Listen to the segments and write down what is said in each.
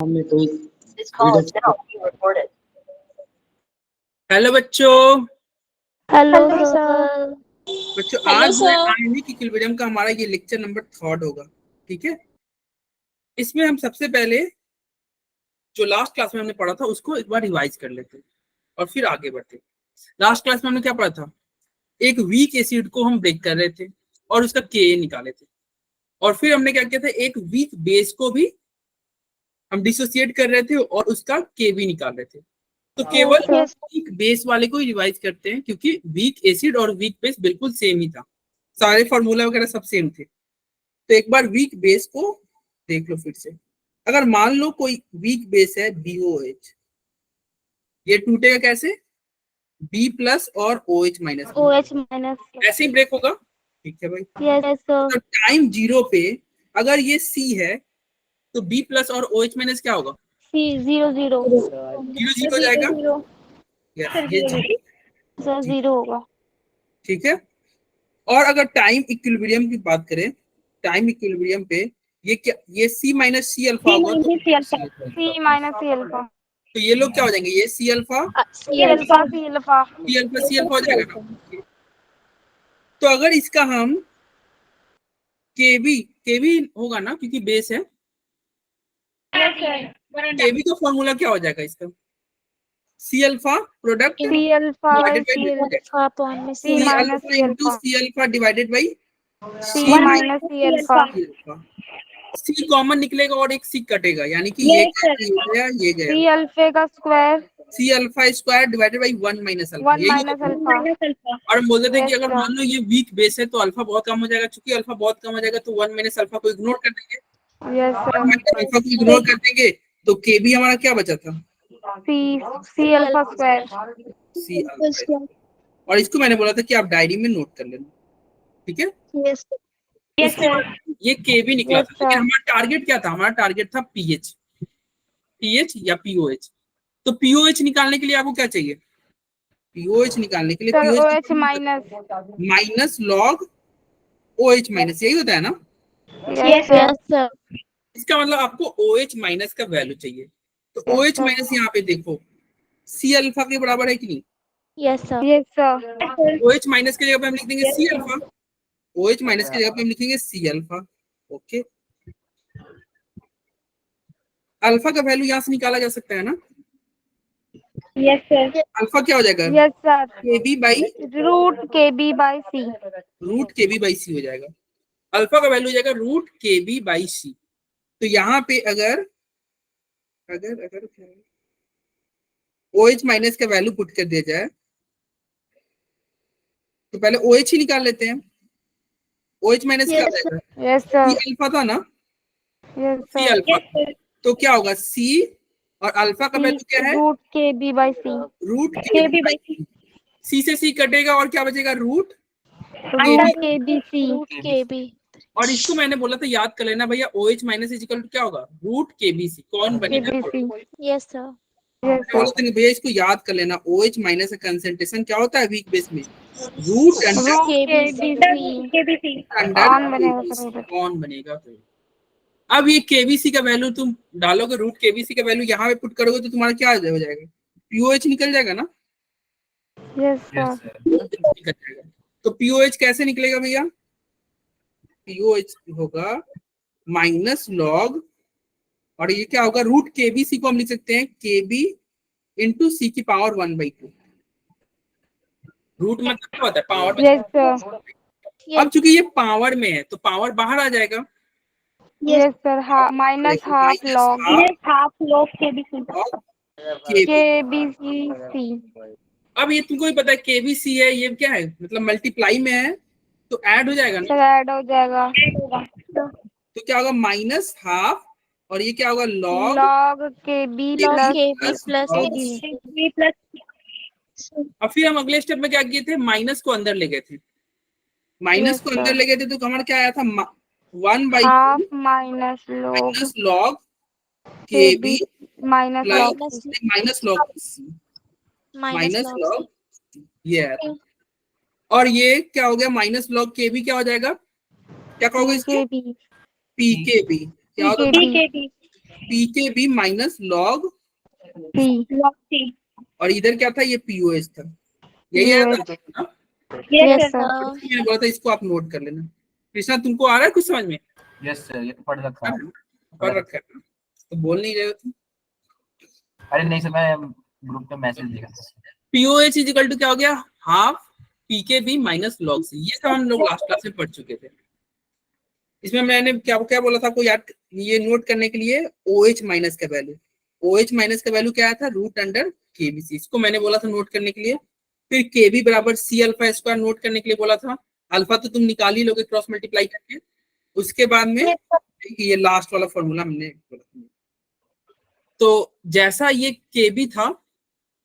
हमने कोई हेलो बच्चों। Hello sir. बच्चों आज जो है आईएनडी की इक्विलिब्रियम का हमारा ये लेक्चर नंबर 3 होगा। ठीक है, इसमें हम सबसे पहले जो लास्ट क्लास में हमने पढ़ा था उसको एक बार रिवाइज कर लेते हैं और फिर आगे बढ़ते। लास्ट क्लास में हमने क्या पढ़ा था? एक वीक एसिड को हम ब्रेक कर रहे थे और उसका के निकाले थे, और फिर हमने क्या किया था, एक वीक बेस को भी हम डिसोसिएट कर रहे थे और उसका के भी निकाल रहे थे। तो केवल वीक बेस वाले को ही रिवाइज करते हैं, क्योंकि वीक एसिड और वीक बेस बिल्कुल सेम ही था, सारे फॉर्मूला वगैरह सब सेम थे। तो एक बार वीक बेस को देख लो फिर से। अगर मान लो कोई वीक बेस है BOH, ये टूटेगा कैसे? B प्लस और OH माइनस, ऐसे ही ब्रेक होगा। ठीक है भाई। तो टाइम 0 पे अगर ये C है तो B प्लस और OH माइनस क्या होगा? जीरो जीरो जीरो हो जाएगा। ये जीरो होगा। ठीक है। और अगर टाइम इक्विलिब्रियम की बात करें, टाइम इक्विलिब्रियम पे ये क्या, ये C माइनस सी अल्फा होगा, सी माइनस सी अल्फा, तो ये लोग क्या हो जाएंगे? ये C alpha C alpha C alpha C alpha हो जाएगा ना। तो अगर इसका हम केवी होगा ना, क्योंकि बेस है। केवी का फॉर्मूला क्या हो जाएगा इसका? C alpha product C alpha C alpha into C alpha divided by C minus C alpha. C common निकलेगा और एक C कटेगा, यानी कि ये गया ये गया। सी अल्फे का square C alpha square divided by 1 minus alpha, 1 minus alpha. और हम बोलते थे कि अगर मान लो ये वीक बेस है तो अल्फा बहुत कम हो जाएगा, चूंकि अल्फा बहुत कम हो जाएगा तो 1 माइनस अल्फा को इग्नोर कर देंगे। अल्फा को इग्नोर कर देंगे तो के भी हमारा क्या बचा था? C alpha square. C alpha. और इसको मैंने बोला था कि आप डायरी में नोट कर लेना। ठीक है, ये के भी निकला था, लेकिन हमारा टारगेट क्या था? हमारा टारगेट था पीएच या पीओएच। तो पीओएच निकालने के लिए आपको क्या चाहिए? पीओएच निकालने के लिए OH minus log OH minus, यही होता है ना? इसका मतलब आपको OH माइनस का वैल्यू चाहिए। तो OH माइनस यहाँ पे देखो C अल्फा के बराबर है कि नहीं? Yes sir. OH माइनस की जगह पे हम लिख देंगे C अल्फा, OH माइनस की जगह पे हम लिखेंगे C अल्फा। ओके, अल्फा का वैल्यू यहाँ से निकाला जा सकता है ना? यस सर। अल्फा क्या हो जाएगा? Yes sir. KB by root KB by C. Root KB by C हो जाएगा। अल्फा का वैल्यू हो जाएगा रूट KB बाई C। तो यहाँ पे अगर अगर अगर OH माइनस का वैल्यू पुट कर दिया जाए तो पहले OH ही निकाल लेते हैं। OH माइनस क्या हो जाएगा? Yes C sir. अल्फा था ना? Yes C sir. अल्फा, तो क्या होगा? C और अल्फा का वैल्यू क्या है? Root KB by C. Root KB by C। C से C कटेगा और क्या बचेगा? Root KB। और इसको मैंने बोला था याद कर लेना भैया, OH minus is equal to क्या होगा? Root KBC। कौन बनेगा? Yes sir. बोला था भैया इसको याद कर लेना, OH माइनस का कंसंट्रेशन क्या होता है वीक बेस में? रूट अंडर कौन बनेगा? तो अब ये KBC का वैल्यू तुम डालोगे, रूट KBC का वैल्यू यहाँ पे पुट करोगे तो तुम्हारा क्या हो जाएगा? POH निकल जाएगा ना? यस सर। निकल जाएगा। तो POH कैसे निकलेगा भैया? POH होगा माइनस लॉग, और ये क्या होगा? रूट KBC को हम लिख सकते हैं KB इंटू C की पावर 1/2। रूट मतलब क्या होता है? पावर। Yes sir. अब चूंकि ये पावर में है तो पावर बाहर आ जाएगा। Yes sir. Minus half log KBC। अब ये तुमको भी पता है KBC है, ये क्या है? मतलब मल्टीप्लाई में है तो ऐड हो जाएगा ना? सर ऐड हो जाएगा। तो क्या होगा? माइनस हाफ, और ये क्या होगा? Log KB plus. और फिर हम अगले स्टेप में क्या किए थे? माइनस को अंदर ले गए थे। माइनस को अंदर ले गए थे तो हमारा क्या आया था? 1/2 minus log KB minus log ये है। और ये क्या हो गया? माइनस लॉग KB क्या हो जाएगा? क्या कहोगे इसको? PKB। क्या होगा? पी के बी माइनस लॉग सी। और इधर क्या था, ये पीओएच था, यही आया था ना? यस सर। मैंने बोला था इसको आप नोट कर लेना। कृष्णा तुमको आ रहा है कुछ समझ में? यस सर, ये तो पढ़ रखा है। पढ़ रखा है ना? तो बोल नहीं रहे हो तुम? अरे नहीं सर, मैं ग्रुप पे मैसेज देखा था। पीओएच इज इक्वल टू क्या हो गया, हाफ पी के बी माइनस लॉग सी। ये सब हम लोग लास्ट क्लास में पढ़ चुके थे। इसमें मैंने क्या क्या बोला था आपको याद, ये नोट करने के लिए OH माइनस का वैल्यू, OH माइनस का वैल्यू क्या आया था, रूट अंडर केबीसी, इसको मैंने बोला था नोट करने के लिए। फिर केबी बराबर सी अल्फा स्क्वायर नोट करने के लिए बोला था, अल्फा तो तुम निकाल ही लोगे क्रॉस मल्टीप्लाई करके। उसके बाद में ये लास्ट वाला फॉर्मूला हमने बोला था। तो जैसा ये केबी था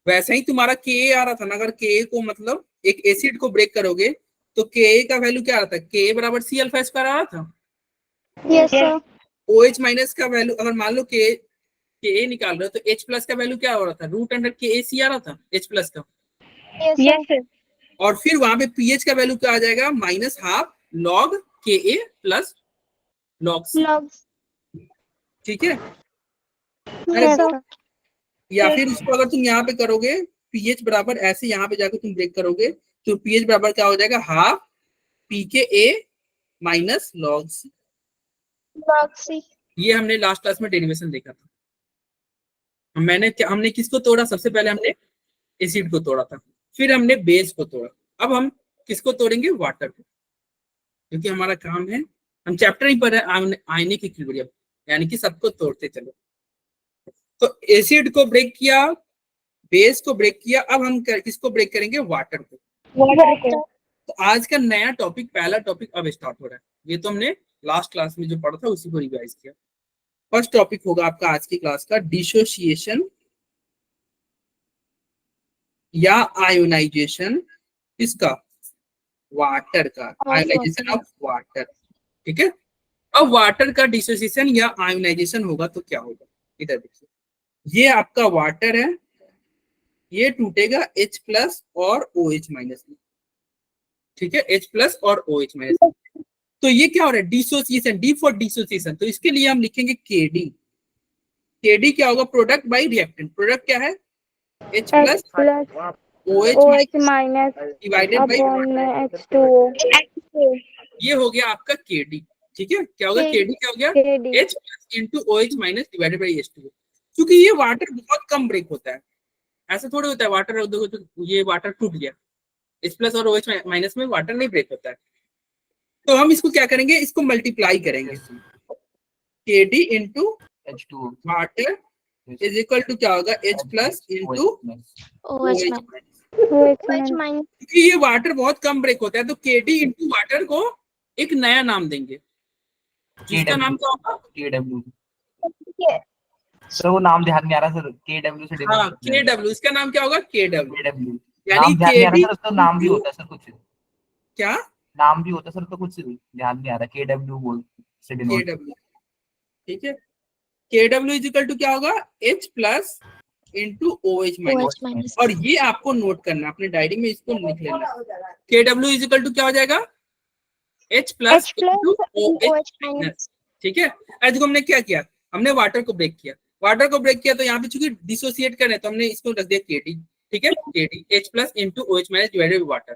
वैसा ही तुम्हारा के आ रहा था ना। अगर के को मतलब एक एसिड को ब्रेक करोगे तो के का वैल्यू क्या आ रहा था, के बराबर सी अल्फा स्क्वायर आ रहा था। Yes sir. OH माइनस का वैल्यू अगर मान लो के निकाल रहे हो तो H प्लस का वैल्यू क्या हो रहा था, रूट अंडर के सी आ रहा था H प्लस का। Yes sir. और फिर वहां पे पीएच का वैल्यू क्या आ जाएगा, माइनस हाफ लॉग के ए प्लस लॉग सी। ठीक है? Yes sir. या फिर इसको अगर तुम यहाँ पे करोगे पीएच बराबर ऐसे यहाँ पे जाकर तुम ब्रेक करोगे तो पीएच बराबर क्या हो जाएगा, हाफ पी के ए माइनस लॉग सी। ये हमने लास्ट क्लास में डेरिवेशन देखा था। हमने किसको तोड़ा, सबसे पहले हमने एसिड को तोड़ा था, फिर हमने बेस को तोड़ा। अब हम किसको तोड़ेंगे, वाटर को, क्योंकि हमारा काम है, हम चैप्टर ही पर आयनिक इक्विलिब्रियम, यानी कि सबको तोड़ते चलो। तो एसिड को ब्रेक किया, बेस को ब्रेक किया, अब हम किसको ब्रेक करेंगे, वाटर को। तो आज का नया टॉपिक, पहला टॉपिक अब स्टार्ट हो रहा है। ये तो हमने लास्ट क्लास में जो पढ़ा था उसी को रिवाइज किया। फर्स्ट टॉपिक होगा आपका आज की क्लास का डिसोसिएशन या आयोनाइजेशन, किसका, वाटर का, आयोनाइजेशन ऑफ वाटर। ठीक है? अब वाटर का डिसोसिएशन या आयोनाइजेशन होगा तो क्या होगा, इधर देखिए, ये आपका वाटर है, ये टूटेगा H प्लस और OH माइनस में। ठीक है, H प्लस और OH माइनस। तो ये क्या हो रहा है, डिसोसिएशन, डी फॉर डिसोसिएशन। तो इसके लिए हम लिखेंगे KD। KD क्या होगा, प्रोडक्ट बाय रिएक्टेंट। प्रोडक्ट क्या है, H plus OH minus divided by H2O। ये हो गया आपका KD। ठीक है, क्या होगा, KD क्या हो गया, H plus into OH minus divided by H2O। क्योंकि ये वाटर बहुत कम ब्रेक होता है, ऐसा थोड़ी होता है वाटर देखो तो ये वाटर टूट गया, H प्लस और OH माइनस में वाटर नहीं ब्रेक होता है। तो हम इसको क्या करेंगे, इसको मल्टीप्लाई करेंगे, KD into H2O water is equal to क्या होगा, H plus into OH minus. क्योंकि ये वाटर बहुत कम ब्रेक होता है तो KD इंटू वाटर को एक नया नाम देंगे, जिसका नाम क्या होगा, KW। सर वो नाम ध्यान नहीं आ रहा सर, KW से हाँ KW, इसका नाम क्या होगा, KW। यानी यानी ध्यान नहीं आ रहा KD सर, उसका नाम भी होता है सर कुछ, क्या, नाम भी होता है सर, तो कुछ ध्यान नहीं आ रहा, KW बोल से डिनोट। KW। ठीक है, KW इज इक्वल टू क्या होगा, H plus into OH minus. और ये आपको नोट करना, अपने डायरी में इसको लिख लेना, KW इज इक्वल टू क्या हो जाएगा, H plus into OH minus. ठीक है, आज हमने क्या किया, हमने वाटर को ब्रेक किया, वाटर को ब्रेक किया तो यहाँ पे चूंकि डिसोसिएट कर रहे हैं तो हमने इसको रख दिया KD। ठीक है, KD H plus into OH minus divided by water.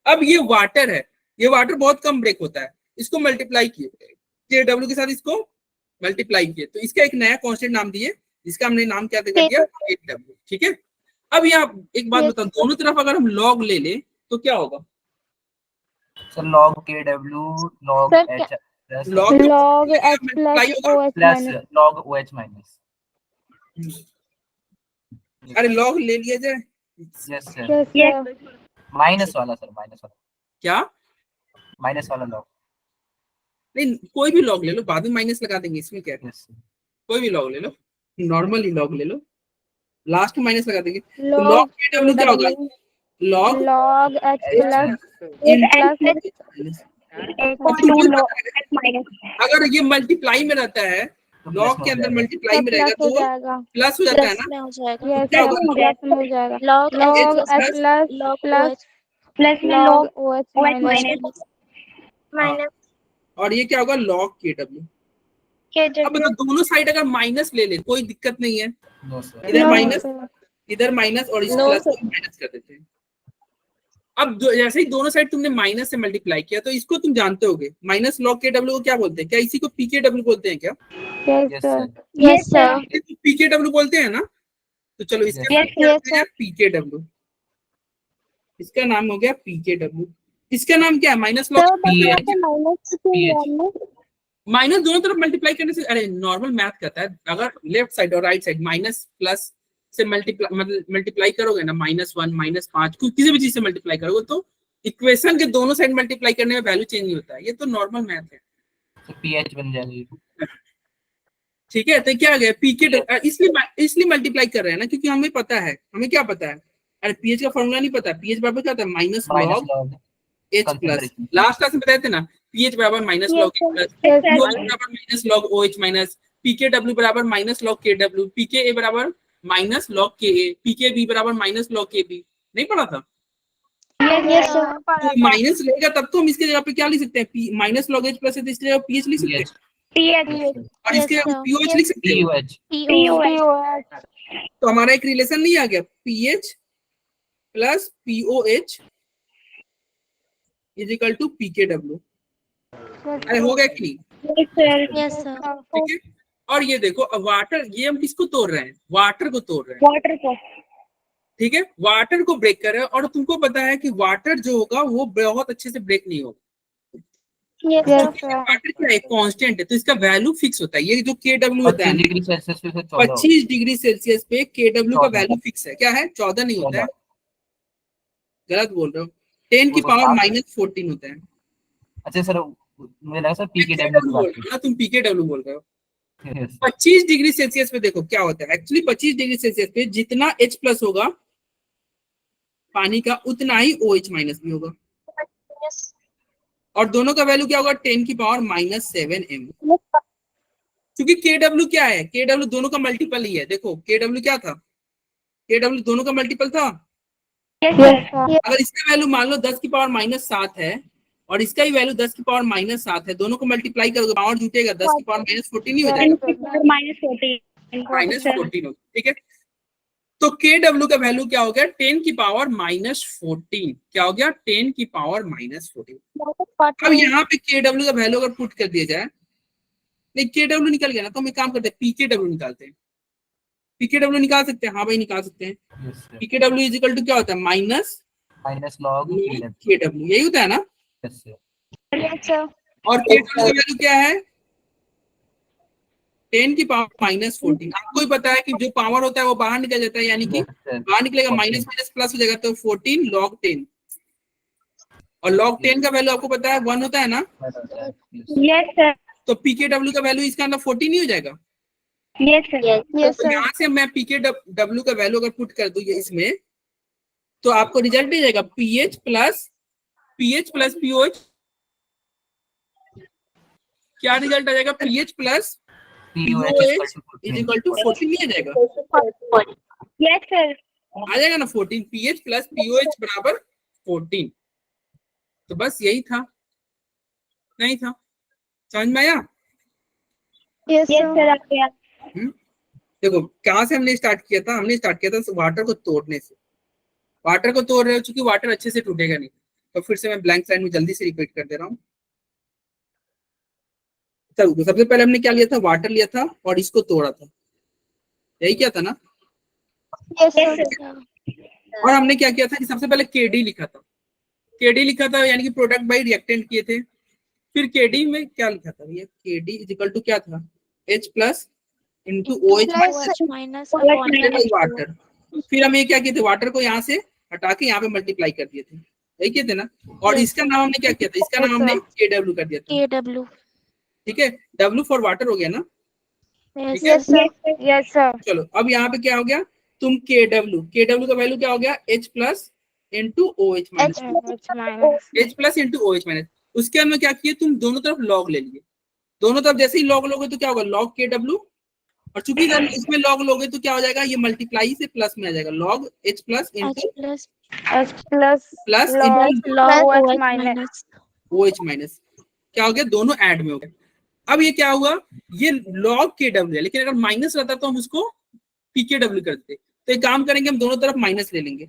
अब ये वाटर है, ये वाटर बहुत कम ब्रेक होता है, इसको मल्टीप्लाई किए KW के साथ, इसको मल्टीप्लाई किए तो इसका एक नया कांस्टेंट नाम दिए, जिसका हमने नाम क्या कर दिया, KW। ठीक है, अब यहाँ एक बात बताओ, दोनों तरफ अगर हम लॉग ले लें तो क्या होगा, sir log KW log H log H plus OH plus minus. log OH minus. अरे लॉग ले लिया जाए, यस सर, माइनस वाला सर, माइनस वाला, क्या, माइनस वाला log। नहीं कोई भी लॉग ले लो, बाद में माइनस लगा देंगे, इसमें क्या है, यस सर, कोई भी लॉग ले लो, नॉर्मल ही लॉग ले लो, लास्ट में माइनस लगा देंगे। तो लॉग KW क्या होगा, लॉग H प्लस अगर ये मल्टीप्लाई में रहता है, लॉग के अंदर मल्टीप्लाई में रहेगा तो प्लस हो जाता है ना, यस क्या होगा, प्लस हो जाएगा, log H plus log OH minus. और ये क्या होगा, log KW। अब मतलब दोनों साइड अगर माइनस ले ले कोई दिक्कत नहीं है, नो सर। इधर माइनस और इस प्लस को माइनस कर देते हैं। अब जैसे ही दोनों साइड तुमने माइनस से मल्टीप्लाई किया तो इसको तुम जानते होगे माइनस लॉग के डब्ल्यू को क्या बोलते हैं, क्या इसी को पीके डब्ल्यू बोलते हैं क्या? Yes sir. पीके डब्ल्यू बोलते हैं ना, तो चलो इसका पीके डब्ल्यू, इसका नाम हो गया पीके डब्ल्यू। इसका नाम क्या है? माइनस लॉग माइनस दोनों तरफ मल्टीप्लाई करने से, अरे नॉर्मल मैथ कहता है अगर लेफ्ट साइड और राइट साइड माइनस प्लस से मल्टीप्लाई करोगे ना, -1 -5 किसी भी चीज से मल्टीप्लाई करोगे तो इक्वेशन के दोनों साइड मल्टीप्लाई करने में वैल्यू चेंज नहीं होता है, ये तो नॉर्मल मैथ है। तो पीएच बन जाएगी। ठीक है, तो क्या आ गया पीके, इसलिए मल्टीप्लाई कर रहे हैं ना क्योंकि हमें पता है, हमें क्या पता है, अरे पीएच का फॉर्मूला नहीं पता, पीएच बराबर क्या होता है minus log H plus, last class में बताए थे ना, पीएच बराबर minus log H plus, pOH बराबर माइनस लॉग ओएच माइनस, पीके डब्ल्यू बराबर माइनस लॉग के डब्ल्यू, पीके ए बराबर माइनस लॉग के ए, पीके बी बराबर माइनस लॉग के बी। नहीं पढ़ा था? तो माइनस रहेगा तब तो हम इसके जगह पे क्या लिख सकते हैं, माइनस लॉग एच प्लस है तो इसके जगह पीएच लिख सकते हैं और इसके जगह पीओएच लिख सकते हैं। तो हमारा एक रिलेशन नहीं आ गया, pH plus pOH is equal to pK W. अरे हो गया कि नहीं? ठीक है, और ये देखो वाटर, ये हम किसको तोड़ रहे हैं, वाटर को तोड़ रहे हैं, ठीक है, वाटर को ब्रेक कर रहे हैं और तुमको पता है कि वाटर जो होगा वो बहुत अच्छे से ब्रेक नहीं होगा, वाटर क्या है, कांस्टेंट है तो इसका वैल्यू फिक्स होता है। ये जो के डब्ल्यू होता है 25 डिग्री सेल्सियस पे के डब्ल्यू का वैल्यू फिक्स है, क्या है 14 नहीं होता है, गलत बोल रहे हो, 10 की पावर -14 होता है। अच्छा सर, मुझे लगा सर पीके डब्ल्यू बोल रहे हो, तुम पीके डब्ल्यू बोल रहे हो। 25 डिग्री सेल्सियस पे देखो क्या होता है, एक्चुअली 25 डिग्री सेल्सियस पे जितना H प्लस होगा पानी का उतना ही OH माइनस भी होगा, और दोनों का वैल्यू क्या होगा 10 की पावर -7 m। क्योंकि KW क्या है, KW दोनों का मल्टीपल ही है, देखो KW क्या था, KW दोनों का मल्टीपल था। अगर इसका वैल्यू मान लो 10 की पावर -7 है और इसका ही वैल्यू 10 की पावर -7 है, दोनों को मल्टीप्लाई करोगे पावर जुटेगा, 10 की पावर -14 नहीं हो जाएगा, -14 ठीक है। तो KW का वैल्यू क्या हो गया 10 की पावर -14, क्या हो गया 10 की पावर -14। अब यहाँ पे KW का वैल्यू अगर पुट कर दिया जाए, नहीं KW निकल गया ना, तो हम एक काम करते हैं PKW निकालते हैं, PKW निकाल सकते हैं, हाँ भाई निकाल सकते हैं। PKW इज इक्वल टू क्या होता है माइनस लॉग KW, यही होता है ना। और KW का वैल्यू क्या है 10 की पावर -14। आपको ही पता है कि जो पावर होता है वो बाहर निकल जाता है, यानी कि बाहर निकलेगा माइनस प्लस हो जाएगा, तो 14 log 10, और log 10 का वैल्यू आपको पता है 1 होता है ना। यस सर। तो PKW का वैल्यू इसका अंदर 14 नहीं हो जाएगा। Yes sir. तो यहाँ से मैं PKW का वैल्यू अगर पुट कर दूं ये इसमें, तो आपको रिजल्ट दे जाएगा PH प्लस POH, क्या रिजल्ट आ जाएगा PH plus POH is equal to 14 नहीं आ जाएगा। यस सर, आ जाएगा ना 14, PH प्लस POH बराबर 14। तो बस यही था, नहीं था, समझ में आया? Yes sir. देखो कहाँ से हमने स्टार्ट किया था, हमने स्टार्ट किया था वाटर को तोड़ने से। वाटर को तोड़ रहे हो चूंकि वाटर अच्छे से टूटेगा नहीं, तो फिर से मैं ब्लैंक स्लाइड में जल्दी से रिपीट कर दे रहा हूँ। चलो सबसे पहले हमने क्या लिया था, वाटर लिया था और इसको तोड़ा था, यही क्या था ना। यस सर। और हमने क्या किया था कि सबसे पहले KD लिखा था, KD लिखा था यानी कि प्रोडक्ट बाय रिएक्टेंट किए थे। फिर KD में क्या लिखा था, ये KD इज इक्वल टू क्या था H plus into OH minus water. फिर हम ये क्या किए थे, वाटर को यहाँ से हटा के यहाँ पे मल्टीप्लाई कर दिए थे, यही किए थे ना। और इसका नाम हमने क्या किया था, इसका नाम हमने KW कर दिया था, KW, ठीक है, W फॉर वाटर हो गया ना। यस सर। चलो अब यहाँ पे क्या हो गया, तुम KW का वैल्यू क्या हो गया H plus into OH minus, H plus into OH minus. उसके अंदर क्या किए, तुम दोनों तरफ लॉग ले लिए, दोनों तरफ जैसे ही लॉग लोगे तो क्या होगा लॉग KW, और चूंकि इसमें लॉग लोगे तो क्या हो जाएगा, ये मल्टीप्लाई से प्लस में आ जाएगा, log H plus into plus OH minus, क्या हो गया दोनों ऐड में हो गया। अब ये क्या हुआ, ये log KW है, लेकिन अगर माइनस रहता तो हम उसको PKW करते। तो एक काम करेंगे, हम दोनों तरफ माइनस ले लेंगे,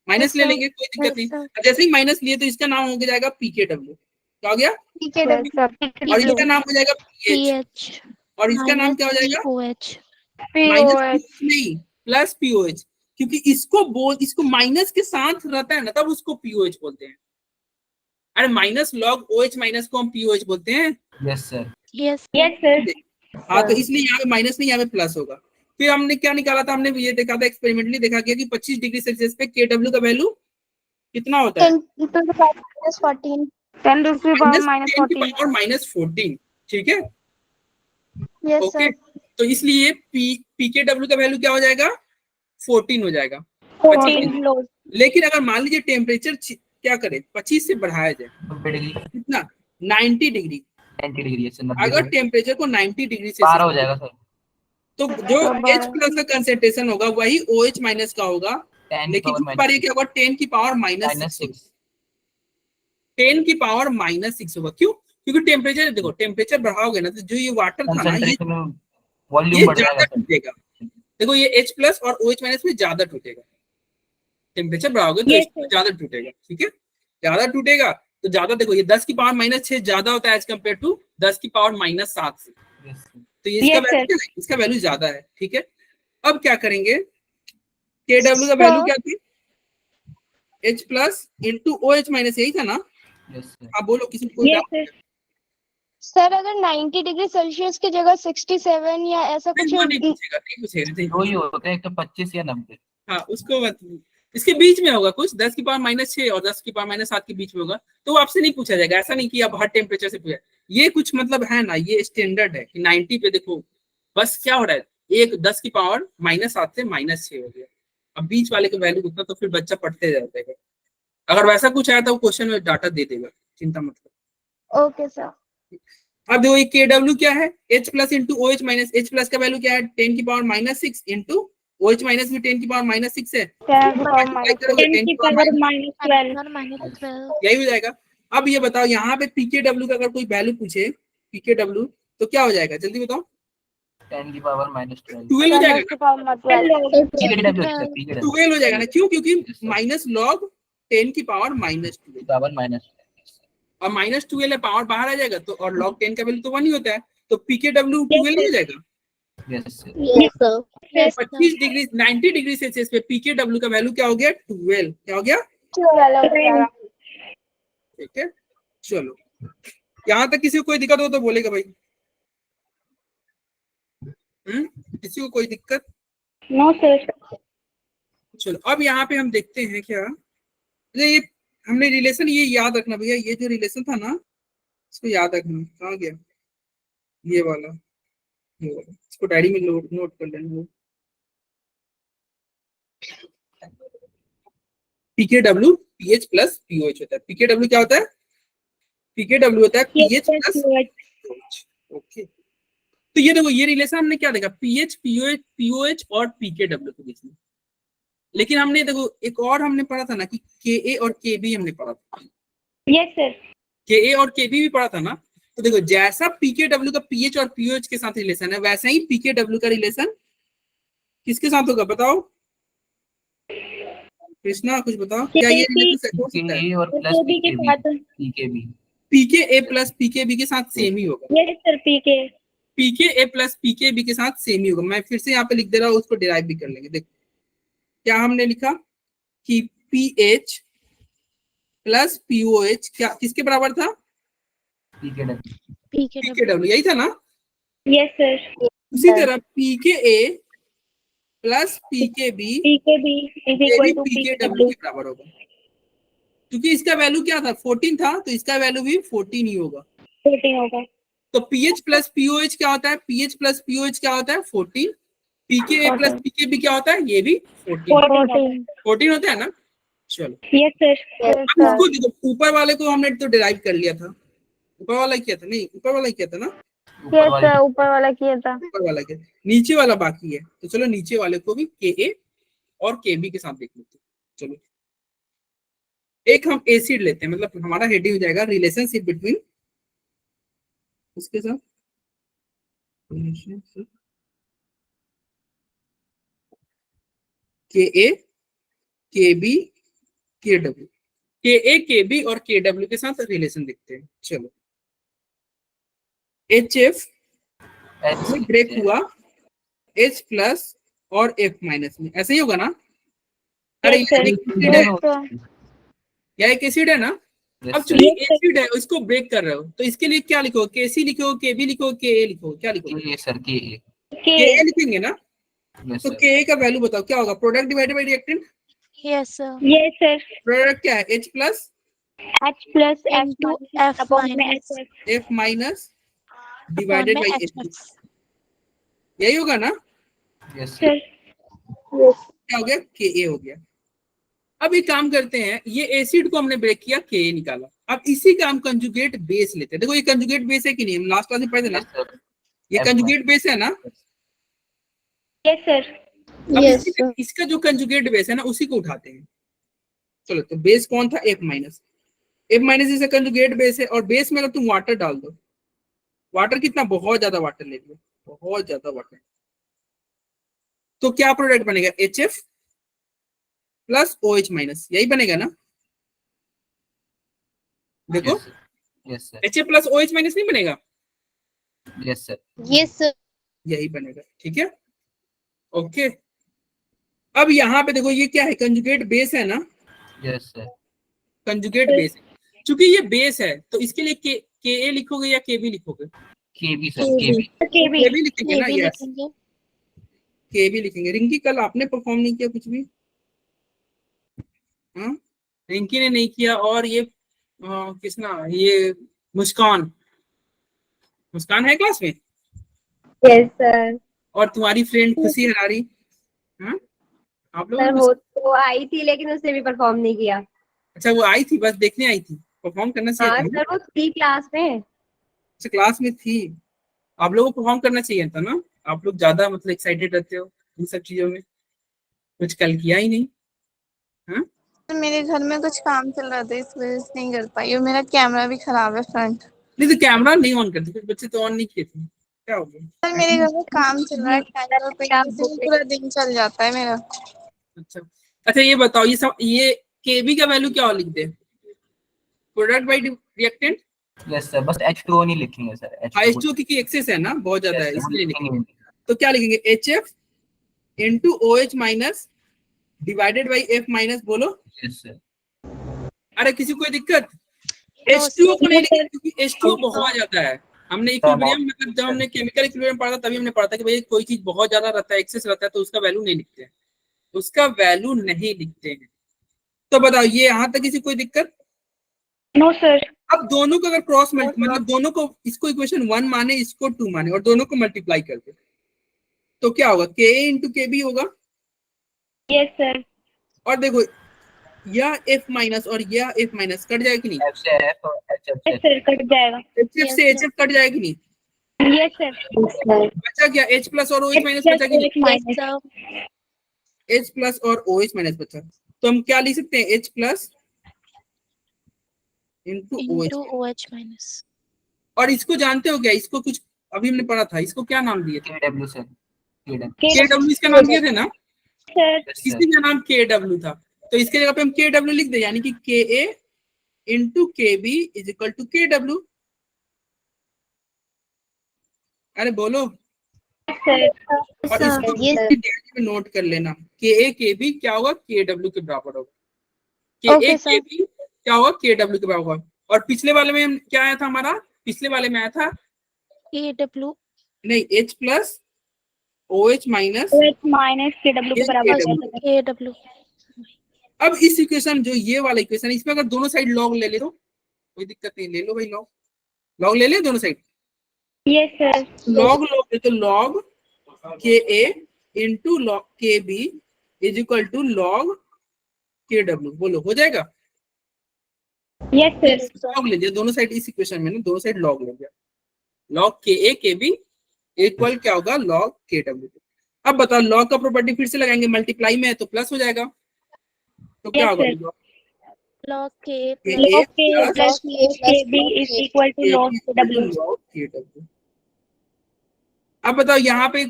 माइनस ले लेंगे, कोई दिक्कत नहीं। जैसे ही माइनस लिए तो इसका नाम हो जाएगा PKW। क्या हो गया? और इसका नाम हो जाएगा PH, और इसका नाम क्या हो जाएगा? माइनस नहीं, प्लस POH, क्योंकि इसको माइनस के साथ रहता है ना, तब उसको POH बोलते हैं। अरे माइनस लॉग OH माइनस को हम POH बोलते हैं। Yes sir. Yes sir. हाँ, तो इसलिए यहाँ पे माइनस नहीं, यहाँ पे प्लस होगा। फिर हमने क्या निकाला था, हमने ये देखा था, एक्सपेरिमेंटली देखा गया कि 25 डिग्री सेल्सियस पे KW का वैल्यू कितना होता है? 10 to the power -14. 10 to the power -14। ठीक है, Yes ओके। sir. तो इसलिए PKW का वैल्यू क्या हो जाएगा? 14 हो जाएगा। 14 low. लेकिन अगर मान लीजिए टेम्परेचर क्या करे, 25 से बढ़ाया जाए, 90 डिग्री, कितना? 90 डिग्री। 90 डिग्री है सर। अगर टेम्परेचर को 90 डिग्री से 12 हो जाएगा सर। तो जो H प्लस का कंसेंट्रेशन होगा वही OH माइनस का होगा, 10 लेकिन इस बार ये क्या होगा? 10 की पावर -6, 10 की पावर -6 होगा। क्यों? क्योंकि टेम्परेचर, देखो टेम्परेचर बढ़ाओगे ना तो जो ये वाटर था ना, ये वॉल्यूम बढ़ ज्यादा जाएगा सर। टूटेगा। देखो ये H प्लस और OH माइनस में ज्यादा टूटेगा, टेम्परेचर बढ़ाओगे तो ज्यादा टूटेगा। ठीक है, ज्यादा टूटेगा तो ज्यादा, देखो ये 10 की पावर -6 ज्यादा होता है एज कम्पेयर टू 10 की पावर -7 से। तो ये इसका वैल्यू क्या है? इसका वैल्यू ज्यादा है। ठीक है, अब क्या करेंगे, KW का वैल्यू क्या थी? H plus into OH minus, यही था ना? आप बोलो, किसी को सर अगर 90 डिग्री सेल्सियस की जगह 67 या ऐसा कुछ नहीं पूछेगा। दो ही होते हैं, एक तो 25 या 90। हाँ, उसको इसके बीच में होगा कुछ, 10 की पावर -6 और 10 की पावर -7 के बीच में होगा, तो वो आपसे नहीं पूछा जाएगा। ऐसा नहीं कि आप हर टेम्परेचर से पूछा, ये कुछ मतलब है ना, ये स्टैंडर्ड है कि 90 पे देखो बस क्या हो रहा है, एक 10 की पावर -7 से -6 हो गया। अब बीच वाले का वैल्यू कितना, तो फिर बच्चा पढ़ते जाता है। अगर वैसा कुछ आया तो वो क्वेश्चन में डाटा दे देगा, चिंता मत करो। Okay sir. अब देखो ये KW क्या है? H plus into OH minus. H plus का वैल्यू क्या है? 10 की पावर -6 इंटू OH माइनस भी 10 की पावर -6 है, 10 की पावर -12 यही हो जाएगा। अब ये बताओ, यहाँ पे PKW का अगर कोई वैल्यू पूछे, PKW तो क्या हो जाएगा, जल्दी बताओ? 10 की पावर -12 12 हो जाएगा, 12 हो जाएगा ना? क्यों? क्योंकि माइनस लॉग 10 की पावर -12 पावर माइनस, और -12 है, पावर बाहर आ जाएगा तो, और log 10 का वैल्यू तो 1 ही होता है, तो PKW 12 हो जाएगा। Yes sir. 25 degree 90 degree Celsius पे PKW का वैल्यू क्या हो गया? 12। क्या हो गया? ठीक है, चलो यहाँ तक किसी को कोई दिक्कत हो तो बोलेगा भाई। किसी को कोई दिक्कत? No sir. चलो अब यहाँ पे हम देखते हैं क्या, ये हमने रिलेशन ये याद रखना भैया, ये जो रिलेशन था ना इसको याद रखना। कहाँ गया ये वाला? इसको डायरी में नोट कर लेना। PKW PH प्लस POH होता है। PKW क्या होता है? PKW होता है PH प्लस POH। ओके, तो ये देखो, ये रिलेशन हमने क्या देखा, PH POH और PKW के बीच में। लेकिन हमने देखो एक और हमने पढ़ा था ना कि KA और KB हमने पढ़ा था। Yes sir. KA और KB भी पढ़ा था ना। तो देखो जैसा PKW का PH और POH के साथ रिलेशन है, वैसा ही PKW का रिलेशन किसके साथ होगा बताओ? कृष्णा कुछ बताओ, क्या ये रिलेशन हो सकता है? PKA और plus PKB, PKA plus PKB के साथ सेम ही होगा। Yes sir. PKA plus PKB के साथ सेम ही होगा। मैं फिर से यहाँ पे लिख दे रहा हूँ, उसको डिराइव भी कर लेंगे। देखो क्या हमने लिखा कि PH प्लस POH क्या किसके बराबर था? PKW, यही था ना? यस सर। उसी तरह PKA प्लस PKB PKW के बराबर होगा, क्योंकि इसका वैल्यू क्या था? 14 था, तो इसका वैल्यू भी 14 ही होगा। 14 होगा। तो PH प्लस POH क्या होता है? PH प्लस POH क्या होता है? 14। PKA प्लस PKB क्या होता है? ये भी 14 होता है ना? चलो यस सर। इसको देखो, ऊपर वाले को हमने तो डिराइव कर लिया था। ऊपर वाला किया था? नहीं, ऊपर वाला किया था ना? यस सर, ऊपर वाला किया था। ऊपर वाला किया, नीचे वाला बाकी है। तो चलो नीचे वाले को भी KA और KB के साथ देख लेते हैं। चलो एक हम एसिड लेते हैं, मतलब हमारा हेडिंग हो जाएगा रिलेशनशिप बिटवीन उसके साथ के ए के बी के डब्ल्यू, के ए के बी और के डब्ल्यू के साथ रिलेशन देखते हैं। चलो एच एफ ब्रेक हुआ H प्लस और F माइनस में, ऐसे ही होगा ना? अरे Yes, sir. एसिड है, Yes, sir. या एक एसिड है ना? Yes, अब sir. चूंकि एसिड है इसको ब्रेक कर रहे हो तो इसके लिए क्या लिखो? KC लिखो, KB लिखो, KA लिखो, क्या लिखो? के सर के KA लिखेंगे ना? यस तो सर KA का वैल्यू बताओ क्या होगा? Product divided by reactant. Yes, sir. Yes, sir. Product क्या है? H plus H plus F Into minus F upon में minus SF. F minus upon divided में बाय HF. H, यही होगा ना? यस सर Sir. Yes. क्या हो गया? KA हो गया। अब एक काम करते हैं, ये एसिड को हमने ब्रेक किया, KA निकाला। अब इसी का हम कंजुगेट बेस लेते हैं। देखो ये कंजुगेट बेस है कि नहीं? हम लास्ट क्लास में पढ़े थे ना, यस सर ये F कंजुगेट बेस है ना? Yes, sir. अब Yes, sir. इसका जो कंजुगेट बेस है ना उसी को उठाते हैं। चलो तो बेस कौन था? F minus. F माइनस इसका कंजुगेट बेस है और बेस में अगर तुम वाटर डाल दो, वाटर कितना? बहुत ज्यादा वाटर ले लो, बहुत ज्यादा वाटर, तो क्या प्रोडक्ट बनेगा? HF प्लस OH माइनस, यही बनेगा ना? देखो yes sir HF plus OH minus नहीं बनेगा? Yes sir Yes, sir. यही बनेगा, ठीक है, ओके। अब यहाँ पे देखो ये क्या है? कंजुगेट बेस है ना? यस सर कंजुगेट बेस है, चूंकि ये बेस है तो इसके लिए के ए लिखोगे या के बी लिखोगे? के बी सर के बी KB. के बी लिखेंगे ये ना? भी यस, लिखेंगे. के बी लिखेंगे। रिंकी कल आपने परफॉर्म नहीं किया कुछ भी? हाँ, रिंकी ने नहीं किया, और ये किसना, ये मुस्कान, मुस्कान है क्लास में? Yes, sir. और तुम्हारी फ्रेंड खुशी हरारी, हाँ, आप लोगों सर ने वो तो आई थी लेकिन उसने भी परफॉर्म नहीं किया। अच्छा वो आई थी, बस देखने आई थी, परफॉर्म करना चाहिए हाँ था ना? सर वो थी क्लास में। अच्छा क्लास में थी। आप लोगों को परफॉर्म करना चाहिए था ना? आप लोग ज्यादा मतलब एक्साइटेड रहते हो इन सब चीजों में, कुछ कल किया ही नहीं। हाँ मेरे घर में कुछ काम चल रहा था इस वजह से नहीं कर पाई, और मेरा कैमरा भी खराब है फ्रंट। नहीं तो कैमरा नहीं ऑन करते, कुछ बच्चे तो ऑन नहीं किए थे, क्या हो गया? सर मेरे घर में काम चल रहा है कैमरा पे, इसी में पूरा दिन चल जाता है मेरा। अच्छा अच्छा, ये बताओ ये सब, ये केबी का वैल्यू क्या लिख दे? Product by reactant. Yes sir बस H2O नहीं लिखेंगे सर H2O की एक्सेस है ना, बहुत ज्यादा है, इसलिए लिखेंगे। लिखेंगे तो क्या लिखेंगे? HF into OH minus divided by F minus, बोलो। यस सर अरे किसी को कोई दिक्कत? No, H2O को sir. नहीं लिखेंगे क्योंकि H2O बहुत ज्यादा है। हमने इक्विलिब्रियम मतलब जब हमने केमिकल इक्विलिब्रियम पढ़ा था तभी हमने पढ़ा था कि भाई कोई चीज बहुत ज्यादा रहता है, एक्सेस रहता है, तो उसका वैल्यू नहीं लिखते हैं, उसका वैल्यू नहीं लिखते हैं। तो बताओ ये यहाँ तक किसी कोई दिक्कत? No sir. अब दोनों को अगर क्रॉस मतलब दोनों को, इसको इक्वेशन 1 माने, इसको 2 माने, और दोनों को मल्टीप्लाई कर दे तो क्या होगा? के इंटू के बी होगा। Yes sir. और देखो यह F माइनस और यह F माइनस कट जाएगा कि नहीं? F से F और HF यस सर कट जाएगा। HF से HF कट जाएगा कि नहीं? Yes sir. बचा क्या? H प्लस और OH माइनस बचा कि नहीं? माइनस। सर H प्लस और OH माइनस बचा, तो हम क्या लिख सकते हैं? H plus into into OH। OH minus. और इसको जानते हो क्या? इसको कुछ अभी हमने पढ़ा था, इसको क्या नाम दिए थे? KW सर KW KW इसका नाम दिए थे ना? सर इसी का नाम KW था, तो इसके जगह पे हम KW लिख दे, यानी कि KA into KB is equal to KW। अरे बोलो। सर। और इसको डायरी में नोट कर लेना, KA KB क्या होगा? KW के बराबर होगा। KA Okay, sir. KB क्या होगा? KW के बराबर होगा। और पिछले वाले में क्या आया था हमारा? पिछले वाले में आया था KW. नहीं, H plus OH minus minus KW के बराबर KW। KW. अब इस इक्वेशन, जो ये वाला इक्वेशन, इसमें अगर दोनों साइड लॉग ले ले तो कोई दिक्कत नहीं, ले लो भाई लॉग, लॉग ले ले दोनों साइड। Yes sir. लॉग लोगे तो log KA into log KB is equal to log KW, बोलो हो जाएगा? Yes sir. लॉग ले लिया दोनों साइड, इस इक्वेशन में ना दोनों साइड लॉग ले लिया, लॉग KA KB इक्वल क्या होगा? Log KW। अब बताओ लॉग का प्रॉपर्टी फिर से लगाएंगे, मल्टीप्लाई में है तो प्लस हो जाएगा, तो क्या Yes, होगा? sir. log k K plus A k plus plus kb is equal to log w. log KW। अब बताओ यहाँ पे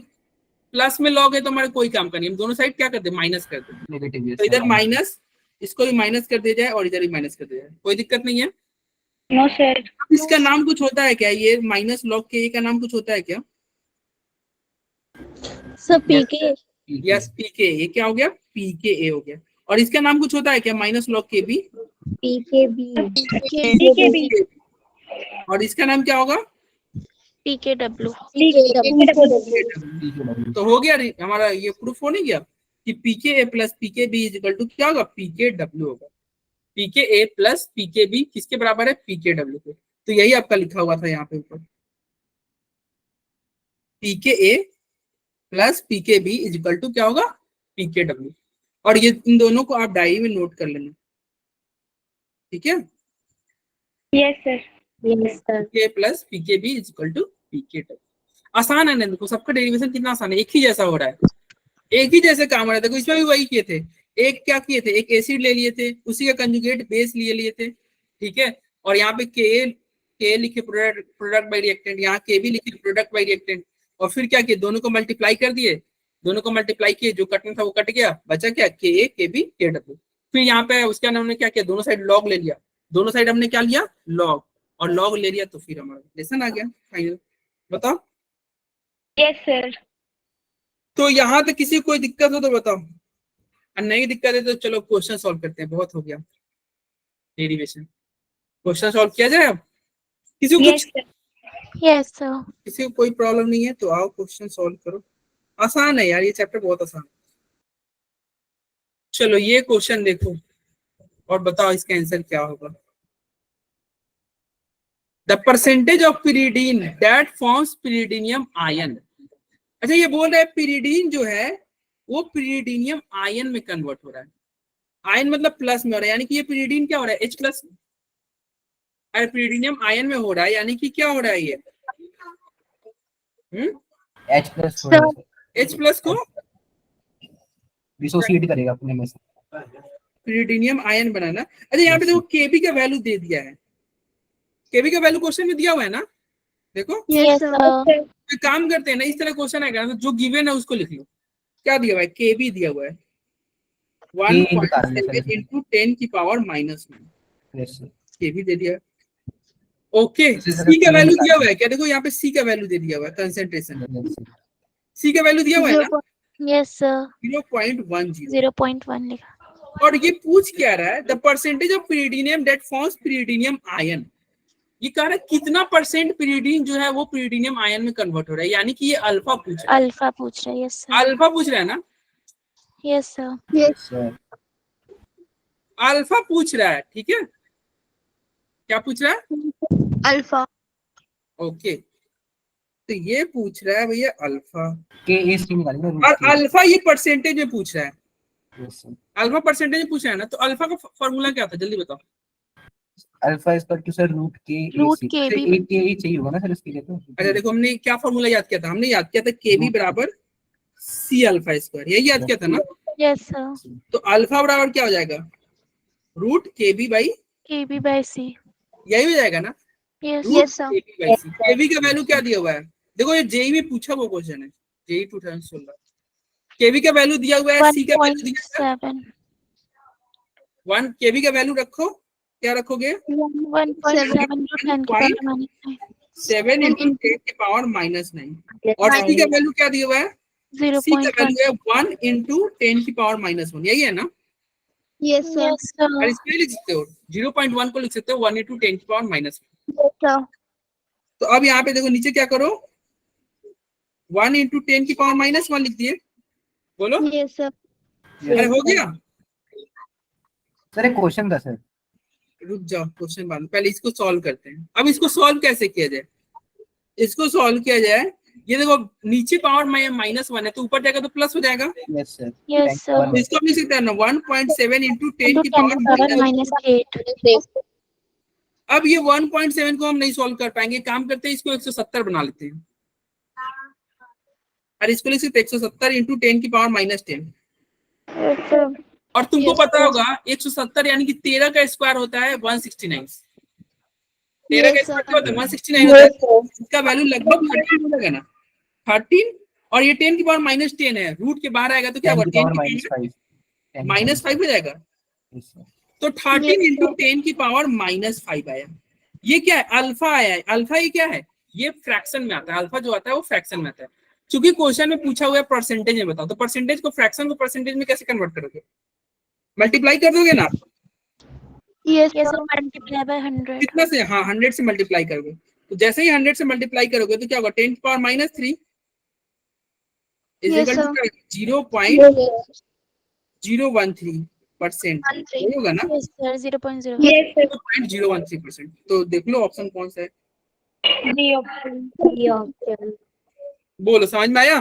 प्लस में लॉग है तो हमारे कोई काम का नहीं, हम दोनों साइड क्या करते हैं, माइनस करते हैं। नेगेटिव तो इधर माइनस, इसको भी माइनस कर दिया जाए और इधर भी माइनस कर दिया जाए, कोई दिक्कत नहीं है। No sir. इसका नाम कुछ होता है क्या, ये माइनस लॉग के का नाम कुछ होता है क्या? सर pk यस पीके, ये क्या हो गया, पीके ए हो गया। और इसका नाम कुछ होता है क्या, माइनस लॉग के बी? pkb और इसका नाम क्या होगा? pkw। तो हो गया हमारा, ये प्रूफ हो नहीं गया कि pK A plus pK B is equal to क्या होगा, पीके डब्ल्यू होगा। पीके ए प्लस पीके बी किसके बराबर है, पीके डब्ल्यू के। तो यही आपका लिखा हुआ था यहाँ पे ऊपर, pK A plus pK B is equal to क्या होगा, पीके डब्ल्यू। और ये इन दोनों को आप डायरी में नोट कर लेना, ठीक है। Yes sir. Yes sir. PK plus pK B is equal to pK W. आसान है ना, देखो सबका डेरिवेशन कितना आसान है, एक ही जैसा हो रहा है, एक ही जैसे काम हो रहा है। देखो इसमें भी वही किए थे, एक क्या किए थे, एक एसिड ले लिए थे, उसी का कंजुगेट बेस लिए थे, ठीक है। और यहाँ पे के लिखे प्रोडक्ट बाई रिएक्टेंट, यहाँ के भी लिखे प्रोडक्ट बाई रिएक्टेंट। और फिर क्या किए, दोनों को मल्टीप्लाई कर दिए, दोनों को मल्टीप्लाई किए, जो कटना था वो कट गया, बचा क्या, के ए के बी के डब्ल्यू। फिर यहाँ पे उसके अंदर हमने क्या किया, दोनों साइड लॉग ले लिया, दोनों साइड हमने क्या लिया, लॉग, और लॉग ले लिया, तो फिर हमारा लेसन आ गया फाइनल। बताओ। Yes sir. तो यहाँ तक किसी को कोई दिक्कत हो तो बताओ, और नहीं दिक्कत है तो चलो क्वेश्चन सॉल्व करते हैं, बहुत हो गया डेरिवेशन। क्वेश्चन सॉल्व किया जाए अब, किसी को कुछ, यस सर। किसी को कोई प्रॉब्लम नहीं है तो आओ क्वेश्चन सॉल्व करो। आसान है यार, ये चैप्टर बहुत आसान है। चलो ये क्वेश्चन देखो और बताओ इसका आंसर क्या होगा। The percentage of pyridine that forms pyridinium ion। अच्छा ये बोल रहा है pyridine जो है वो pyridinium आयन में कन्वर्ट हो रहा है, आयन मतलब प्लस में हो रहा है, यानी कि ये pyridine क्या हो रहा है, H प्लस, और pyridinium आयन में हो रहा है, यानी कि क्या हो रहा है ये H प्लस H प्लस को डिसोसिएट करेगा अपने में से, pyridinium आयन बनाना। अच्छा यहाँ पे देखो Kb का वैल्यू दे दिया है, Kb का वैल्यू क्वेश्चन में दिया हुआ है ना, देखो। Yes sir. तो काम करते हैं ना, इस तरह क्वेश्चन आएगा तो जो गिवन है उसको लिख लो। क्या दिया हुआ है, Kb दिया हुआ है 1.7 into 10 की पावर -9, Kb दे दिया। ओके, C का वैल्यू दिया हुआ है क्या, देखो यहाँ पे C का वैल्यू दे दिया हुआ है, कंसंट्रेशन C का वैल्यू दिया हुआ है ना, यस सर। 0.10। 0.1 लिखा। और ये पूछ क्या रहा है, the percentage of pyridinium that forms pyridinium ion। ये कह रहा है कितना परसेंट pyridine जो है वो pyridinium आयन में कन्वर्ट हो रहा है, यानी कि ये अल्फा पूछ रहा है, अल्फा पूछ रहा है। Yes sir. अल्फा पूछ रहा है ना, यस सर। अल्फा पूछ रहा है, ठीक है। क्या पूछ रहा है, अल्फा। ओके। तो ये पूछ रहा है भैया अल्फा, के ए स्ट्रीम निकालेंगे और अल्फा ये परसेंटेज में पूछ रहा है, Yes, sir. अल्फा परसेंटेज में पूछ रहा है ना, तो अल्फा का फॉर्मूला क्या था, जल्दी बताओ। Alpha is equal to sir root के KB। ए के चाहिए होगा ना सर इसके लिए तो। अच्छा देखो हमने क्या फॉर्मूला याद किया था, हमने याद किया था Kb बराबर C अल्फा स्क्वायर, यही याद किया था ना। यस सर। तो अल्फा बराबर क्या हो जाएगा, root Kb by KB by C। यही हो जाएगा ना, यस sir. Kb by C। Kb का वैल्यू क्या दिया हुआ है, देखो ये जेई में पूछा वो क्वेश्चन है, जेई 2016। Kb का वैल्यू दिया हुआ है, C का वैल्यू दिया हुआ है 1। Kb का वैल्यू रखो, क्या रखोगे, 7 into 10 की पावर -9। और C का वैल्यू क्या दिया हुआ है, C का वैल्यू है 1 into 10 की पावर -1, यही है ना। यस सर। और इसमें लिख सकते हो 0.1 को लिख सकते हो 1 into 10 की पावर -1। तो अब यहाँ पे देखो नीचे क्या करो, 1 into 10 की पावर -1 लिख दिए, बोलो। Yes sir. अरे हो गया, सर एक क्वेश्चन था सर, रुक जाओ क्वेश्चन बाद में, पहले इसको सॉल्व करते हैं। अब इसको सॉल्व कैसे किया जाए, इसको सॉल्व किया जाए, ये देखो नीचे पावर -1 है तो ऊपर जाएगा तो प्लस हो जाएगा। Yes sir. Yes sir. तो इसको हम लिख सकते हैं ना 1.7 into 10 की पावर -8। अब ये 1.7 को हम नहीं सॉल्व कर पाएंगे, काम करते हैं इसको 170 बना लेते हैं, और इसको लिख सकते हैं 170 into 10 की पावर -10। और तुमको Yes, पता sir. होगा 170 यानी कि 13 का स्क्वायर होता है 169। 13 का Yes, स्क्वायर sir. क्या होता है 169 होता है। इसका वैल्यू लगभग 13 हो जाएगा ना, 13, और ये 10 की पावर -10 है, रूट के बाहर आएगा तो क्या 10 होगा, की 10 पावर की पावर -5 -5 हो जाएगा। Yes, sir. तो 13 Yes, इंटू sir. 10 की पावर -5 आया। ये क्या है, अल्फा आया है। अल्फा ये क्या है, ये फ्रैक्शन में आता है। अल्फा जो आता है वो फ्रैक्शन में आता है। क्योंकि क्वेश्चन में पूछा हुआ है परसेंटेज में बताओ, तो परसेंटेज को, फ्रैक्शन को परसेंटेज में कैसे कन्वर्ट करोगे, मल्टीप्लाई कर दोगे ना। Yes, Yes, sir. sir. Multiply by 100. कितना से, हाँ 100 से मल्टीप्लाई करोगे। तो जैसे ही 100 से मल्टीप्लाई करोगे तो क्या होगा, 10 की power -3 is Yes, equal to sir. 0.013%। वही होगा ना, Yes, sir. 0.0. Yes, sir. 0.013%। तो देख लो ऑप्शन कौन सा है, D option. बोलो समझ में आया।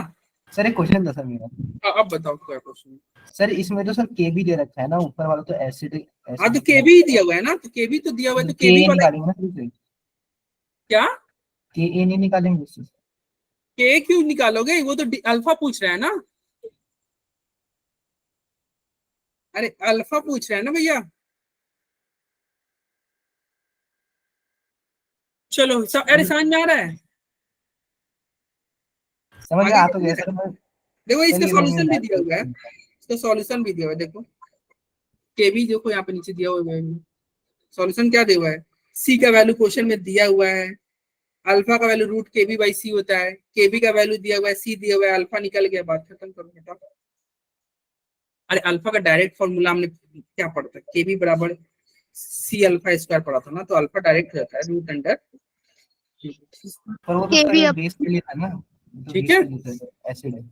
सर एक क्वेश्चन था सर मेरा। अब बताओ क्या क्वेश्चन। सर इसमें तो सर के भी दे रखा है ना, ऊपर वाला तो एसिड हाँ तो के भी दिया हुआ है ना, तो के भी तो दिया हुआ है, तो के भी के वाला निकालेंगे ना फिर से, क्या, के ए नहीं निकालेंगे उससे। के क्यों निकालोगे, वो तो अल्फा पूछ रहा है ना। अरे अल्फा पूछ रहा है ना भैया। चलो अरे समझ में आ रहा है, समझ में आगे आ तो गया कैसे सर। मैं देखो इसका चलिए सॉल्यूशन भी मैं दिया हुआ है, इसका सॉल्यूशन भी दिया हुआ है। देखो के भी देखो यहाँ पे नीचे दिया हुआ है, सॉल्यूशन क्या दिया हुआ है, सी का वैल्यू क्वेश्चन में दिया हुआ है, अल्फा का वैल्यू रूट के बी बाई सी होता है, के बी का वैल्यू दिया हुआ है, सी दिया हुआ है, अल्फा निकल गया, बात खत्म करो बेटा। अरे अल्फा का डायरेक्ट फॉर्मूला हमने क्या पढ़ा था, के बी बराबर सी अल्फा स्क्वायर पढ़ा था ना, तो अल्फा डायरेक्ट रहता है रूट अंडर। पर वो तो के भी सर अब बेस के लिए था ना, तो ठीक बेस है। के लिए था, एसिड है।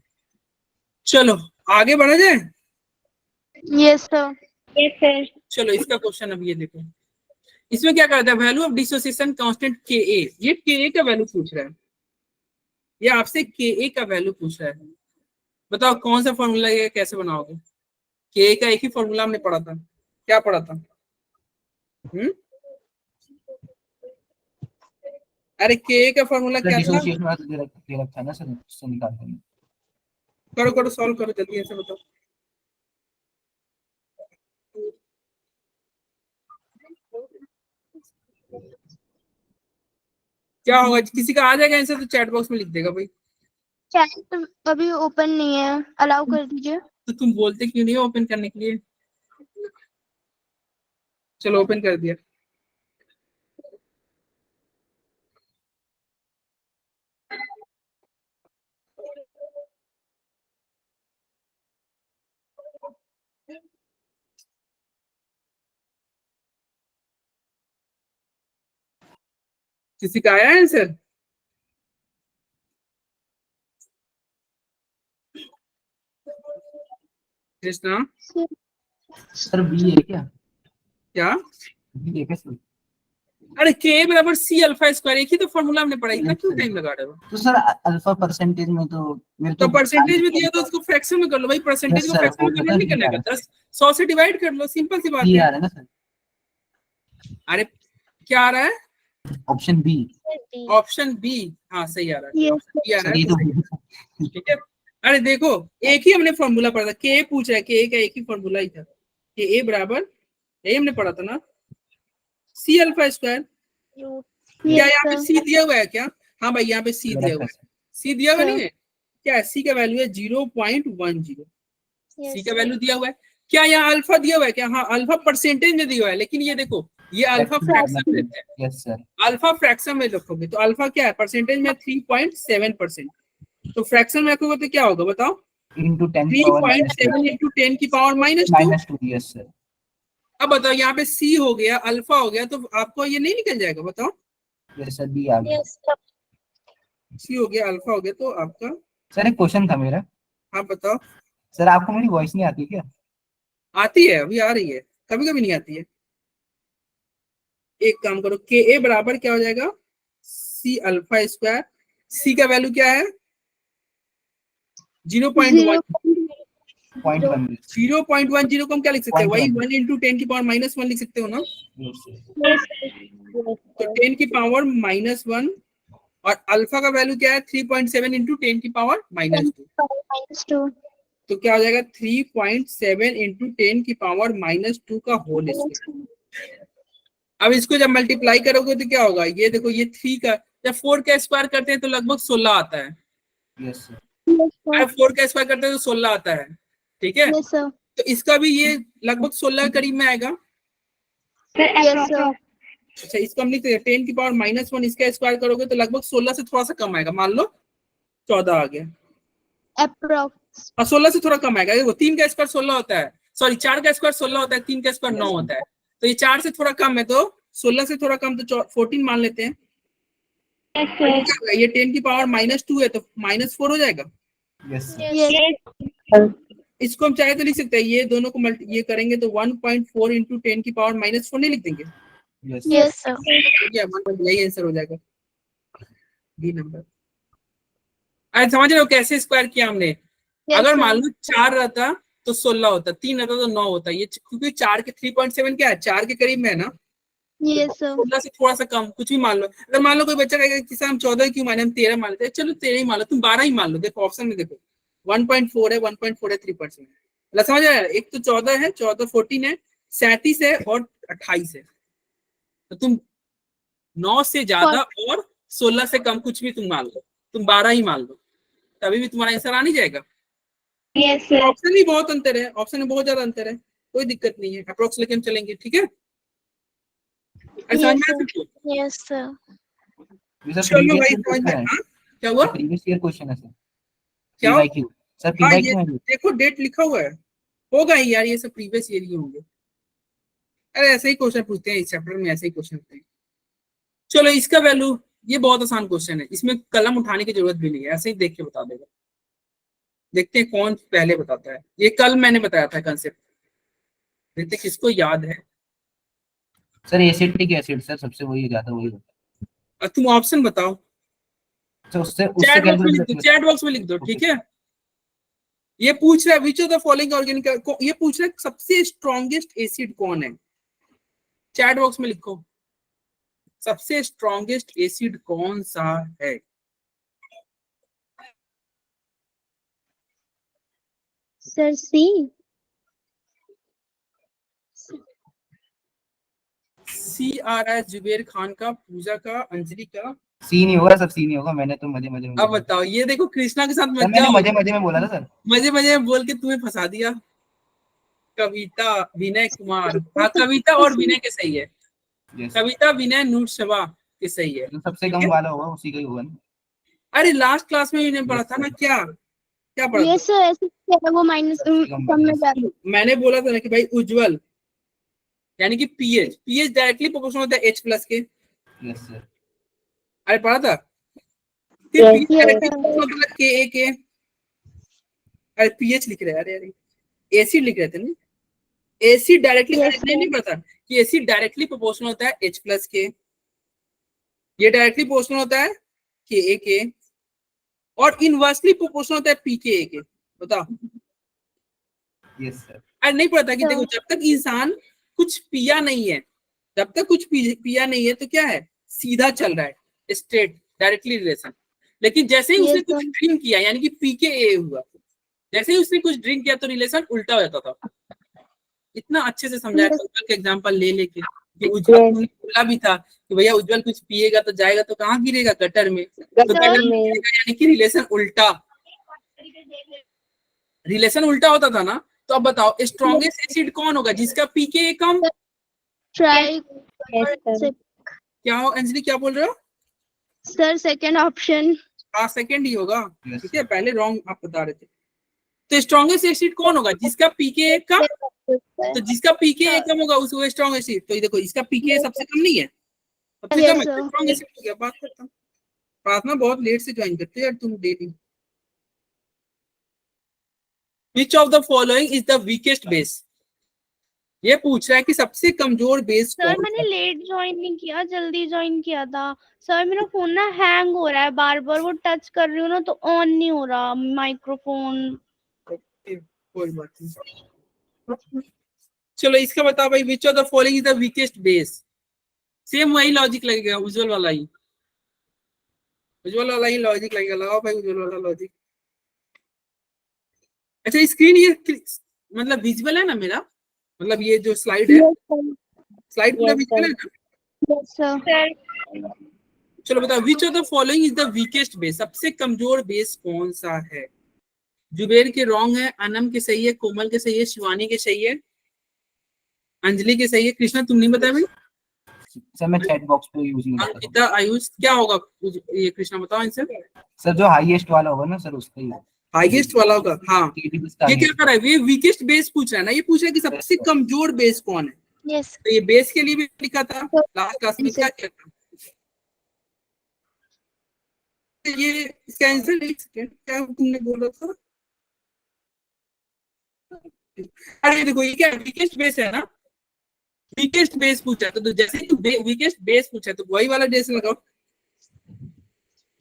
चलो आगे बढ़ा जाए। Yes, sir. Yes, sir. चलो इसका क्वेश्चन अब ये देखो, इसमें क्या करता है, वैल्यू ऑफ डिसोसिएशन कांस्टेंट के ए, ये के ए का वैल्यू पूछ रहा है, ये आपसे के ए का वैल्यू पूछ रहा है। बताओ कौन सा फॉर्मूला है, कैसे बनाओगे। के ए का एक ही फॉर्मूला हमने पढ़ा था, क्या पढ़ा था, अरे के ए का फॉर्मूला क्या था, डिसोसिएशन वाला दे रखा है ना सर, उससे निकालते हैं। करो करो सॉल्व करो जल्दी, ऐसे बताओ। क्या होगा, किसी का आ जाएगा आंसर तो चैट बॉक्स में लिख देगा भाई। चैट अभी ओपन नहीं है, अलाउ कर दीजिए। तो तुम बोलते क्यों नहीं ओपन करने के लिए। चलो ओपन कर दिया। किसी का आया आंसर, कृष्णा सर बी है क्या, क्या, बी है क्या सर? अरे के बराबर सी अल्फा स्क्वायर, एक ही तो फॉर्मूला हमने पढ़ा, इतना क्यों टाइम लगा रहे हो। तो सर अल्फा परसेंटेज में तो मेरे तो परसेंटेज में दिया तो उसको फ्रैक्शन में कर लो भाई, परसेंटेज Yes, को sir, फ्रैक्शन में वो करना तो नहीं करना B है, आ रहा 100 से डिवाइड कर लो, सिंपल सी बात बी आ है। रहा है ना सर, अरे क्या आ रहा है, ऑप्शन बी। ऑप्शन बी, हाँ सही आ रहा है, Yes, ऑप्शन बी आ रहा सर है ये तो तो सही। ठीक है, अरे देखो एक ही हमने फॉर्मूला पढ़ा था, के पूछ रहा है, के का एक ही फॉर्मूला ही था, के ए बराबर यही हमने पढ़ा था ना, सी अल्फा स्क्वायर। क्या Yes, यहाँ पे sir. सी दिया हुआ है क्या, हाँ भाई यहाँ पे सी दिया हुआ है, सी दिया हुआ नहीं है क्या, सी का वैल्यू है 0.10, सी का वैल्यू दिया हुआ है। क्या यहाँ अल्फा दिया हुआ है क्या, हाँ अल्फा परसेंटेज में दिया हुआ है, लेकिन ये देखो ये अल्फा फ्रैक्शन में है, यस सर, अल्फा फ्रैक्शन में रखोगे तो अल्फा क्या है, परसेंटेज में 3.7%, तो फ्रैक्शन में रखोगे तो क्या होगा बताओ, इनटू 10 की पावर 3.7 इंटू 10 की पावर -2। -2। यस सर, अब बताओ यहाँ पे सी हो गया, अल्फा हो गया, तो आपको ये नहीं निकल जाएगा, बताओ यस सर बी आ गया। सी हो गया, अल्फा हो गया, तो आपका, सर एक क्वेश्चन था मेरा, हाँ बताओ। सर आपको मेरी वॉइस नहीं आती क्या? आती है, अभी आ रही है, कभी कभी नहीं आती है। एक काम करो, के ए बराबर क्या हो जाएगा, सी अल्फा स्क्वायर, सी का वैल्यू क्या है 0.1, 0.10 को हम क्या लिख सकते हैं, वही 1 इंटू 10 की पावर -1 लिख सकते हो ना, तो 10 की पावर -1, और अल्फा का वैल्यू क्या है 3.7 इंटू 10 की पावर -2, -2. तो क्या हो जाएगा 3.7 इंटू 10 की पावर -2 का होल स्क्वायर। अब इसको जब मल्टीप्लाई करोगे तो क्या होगा, ये देखो ये 3 का जब 4 का स्क्वायर करते हैं तो लगभग 16 आता है। Yes sir. Yes, sir. अब 4 का स्क्वायर करते हैं तो 16 आता है, ठीक है। Yes, sir. तो इसका भी ये लगभग 16 के करीब में आएगा। Yes, sir. अच्छा इसको हम लिखते हैं 10 की पावर -1, इसका स्क्वायर करोगे तो लगभग 16 से थोड़ा सा कम आएगा, मान लो 14 आ गया। Approx. और 16 से थोड़ा कम आएगा, देखो 3 का स्क्वायर 16 होता है, सॉरी 4 का स्क्वायर 16 होता है, 3 का स्क्वायर 9 होता है, तो ये 4 से थोड़ा कम है, तो 16 से थोड़ा कम तो 14 मान लेते हैं। ये 10 की पावर -2 है तो -4 हो जाएगा। Yes sir. Yes. इसको हम चाहे तो लिख सकते हैं, ये दोनों को ये करेंगे तो 1.4 इंटू 10 की पावर -4 नहीं लिख देंगे, यस Yes, sir. क्या यही आंसर हो जाएगा, डी नंबर। अरे समझ रहे हो कैसे स्क्वायर किया हमने। Yes, अगर sir. मान लो 4 रहता तो 16 होता, 3 रहता तो 9 होता, ये क्योंकि 4 के 3.7 क्या है, 4 के करीब में है ना। Yes, sir. 16 से थोड़ा सा कम, कुछ भी मान लो। अगर मान लो कोई बच्चा कहेगा कि सर हम 14 क्यों माने, हम 13 मान लेते हैं, चलो 13 ही मान लो, तुम 12 ही मान लो। देखो ऑप्शन में देखो 1.4 है, 1.4 है, 3%। मतलब समझ आया, एक तो 14 है, 14 14 है, 37 है और 28 है, तो तुम 9 से ज्यादा और 16 से कम कुछ भी तुम मान लो, तुम 12 ही मान लो, तभी भी तुम्हारा आंसर आ नहीं जाएगा। Yes, sir. ऑप्शन में बहुत अंतर है, ऑप्शन में बहुत ज्यादा अंतर है, कोई दिक्कत नहीं है, अप्रोक्स लेके हम चलेंगे, ठीक है। ऐसा Yes, समझ में आया sir. सबको? Yes, sir. ये सर चलो भाई प्रीवियस समझ में, ईयर हाँ क्या हुआ, प्रीवियस ईयर क्वेश्चन है सर। क्या? पीवाईक्यू सर, हाँ ये पीवाईक्यू है ये। देखो डेट लिखा हुआ है, होगा ही यार, ये सब प्रीवियस ईयर ही होंगे। अरे ऐसे ही क्वेश्चन पूछते हैं इस चैप्टर में, ऐसे ही क्वेश्चन होते हैं। चलो इसका वैल्यू, ये बहुत आसान क्वेश्चन है, इसमें कलम उठाने की जरूरत भी नहीं है, ऐसे ही देख के बता देगा। देखते हैं कौन पहले बताता है, ये कल मैंने बताया था कंसेप्ट, देखते हैं किसको याद है। सर एसिटिक एसिड सर, सबसे वही ज्यादा वही होता अब तुम ऑप्शन बताओ, है। तो उससे चैट बॉक्स में लिख दो, कैलकुलेट चैट बॉक्स में लिख दो, ठीक है। ये पूछ रहा है which of the following organic, ये पूछ रहा है सबसे स्ट्रॉन्गेस्ट एसिड कौन है, चैट बॉक्स में लिखो सबसे स्ट्रॉन्गेस्ट एसिड कौन सा है। Sir, C. CRS Zuber Khan का, पूजा का, अंजलि का। सी नहीं होगा, सब सी नहीं होगा, मैंने तो मजे मजे में अब बोला। बताओ, ये देखो कृष्णा के साथ सर मत मैंने जाओ, मजे मजे में बोला था सर। मजे मजे में बोल के तुम्हें फंसा दिया। कविता, विनय कुमार, हाँ कविता और विनय के सही है, यस, कविता विनय नूर शबा के सही है, जो सबसे ठीक कम है? वाला होगा उसी का ही होगा ना। अरे लास्ट क्लास में मैंने पढ़ा था ना, क्या क्या पढ़ा Yes, sir. ऐसे क्या वो माइनस कम में जाता था? मैंने बोला था ना कि भाई उज्जवल यानी कि पीएच, पीएच डायरेक्टली प्रोपोर्शनल होता है H प्लस के। Yes sir. अरे पढ़ा था, फिर Yes, pH yes, directly sir. Proportional होता है के। अरे पीएच लिख रहे हैं, अरे एसिड लिख रहे थे ना, एसिड डायरेक्टली, Yes, नहीं नहीं पता कि एसिड डायरेक्टली प्रोपोर्शनल होता है H प्लस के, ये डायरेक्टली प्रोपोर्शनल होता है के, और इनवर्सली प्रोपोर्शनल होता है पीके के। बताओ, यस सर। अरे नहीं पता कि देखो जब तक इंसान कुछ पिया नहीं है, जब तक कुछ पिया नहीं है तो क्या है, सीधा चल रहा है, स्ट्रेट डायरेक्टली रिलेशन। लेकिन जैसे ही उसने Yes, कुछ sir. ड्रिंक किया यानी कि पीके ए हुआ, जैसे ही उसने कुछ ड्रिंक किया तो रिलेशन उल्टा हो जाता था। इतना अच्छे से समझाया Yes. उज्जवल के एग्जांपल ले लेके कि उज्जवल तुमने बोला भी था कि भैया उज्जवल कुछ पिएगा तो जाएगा तो कहाँ गिरेगा, गटर में, तो गटर में गिरेगा, यानी कि रिलेशन उल्टा, रिलेशन उल्टा होता था ना। तो अब बताओ स्ट्रॉन्गेस्ट एसिड कौन होगा जिसका पीके कम, Try. क्या हो अंजलि, क्या बोल रहे हो? Sir, second option. हाँ सेकंड ही होगा, Yes, ठीक है, पहले रॉन्ग आप बता रहे थे। तो स्ट्रॉन्गेस्ट एसिड कौन होगा जिसका पीके कम, तो जिसका पीके कम होगा उसको स्ट्रॉन्ग एसिड। तो ये देखो इसका पीके सबसे कम नहीं है, सबसे Yes, कम है, sir. स्ट्रॉन्ग एसिड हो गया। बात करता हूँ, प्रार्थना बहुत लेट से ज्वाइन करते हो यार तुम daily. Which of the following is the weakest base, ये पूछ रहा है कि सबसे कमजोर बेस सर कौन मैंने सा। लेट ज्वाइन नहीं किया, जल्दी ज्वाइन किया था। सर मेरा फोन ना हैंग हो रहा है बार बार, वो टच कर रही हूँ ना तो ऑन नहीं हो रहा माइक्रोफोन। कोई बात नहीं, चलो इसका बताओ भाई, which of the following is the weakest base. Same वही लॉजिक लगेगा, उज्जवल वाला ही, उज्जवल वाला ही लॉजिक लगेगा। लगाओ भाई उज्जवल वाला लॉजिक। अच्छा स्क्रीन ये मतलब विजिबल है ना मेरा, मतलब ये जो स्लाइड है, स्लाइड पूरा विजिबल है ना? यस सर। चलो बताओ, which of the following is the weakest base, सबसे कमजोर बेस कौन सा है? जुबेर के रॉन्ग है, अनम के सही है, कोमल के सही है, शिवानी के सही है, अंजलि के सही है, कृष्णा तुम नहीं बताया भाई? सर मैं चैट बॉक्स पे यूज नहीं करता हूँ। अंकिता, आयुष, क्या होगा ये कृष्णा बताओ आंसर। सर जो हाईएस्ट वाला होगा ना सर उसका ही हाईएस्ट वाला होगा, हाँ। KD उसका ये क्या highest कर रहा है, ये वीकेस्ट बेस पूछ रहा है ना, ये पूछ रहा है कि सबसे कमजोर बेस कौन है। यस तो ये बेस के लिए भी लिखा था लास्ट क्लास में, क्या किया था ये, इसका आंसर एक सेकंड, क्या तुमने बोला था? अरे देखो ये क्या वीकेस्ट बेस है ना, वीकेस्ट बेस पूछा तो जैसे ही वीकेस्ट बेस पूछा तो वही वाला बेस लगाओ।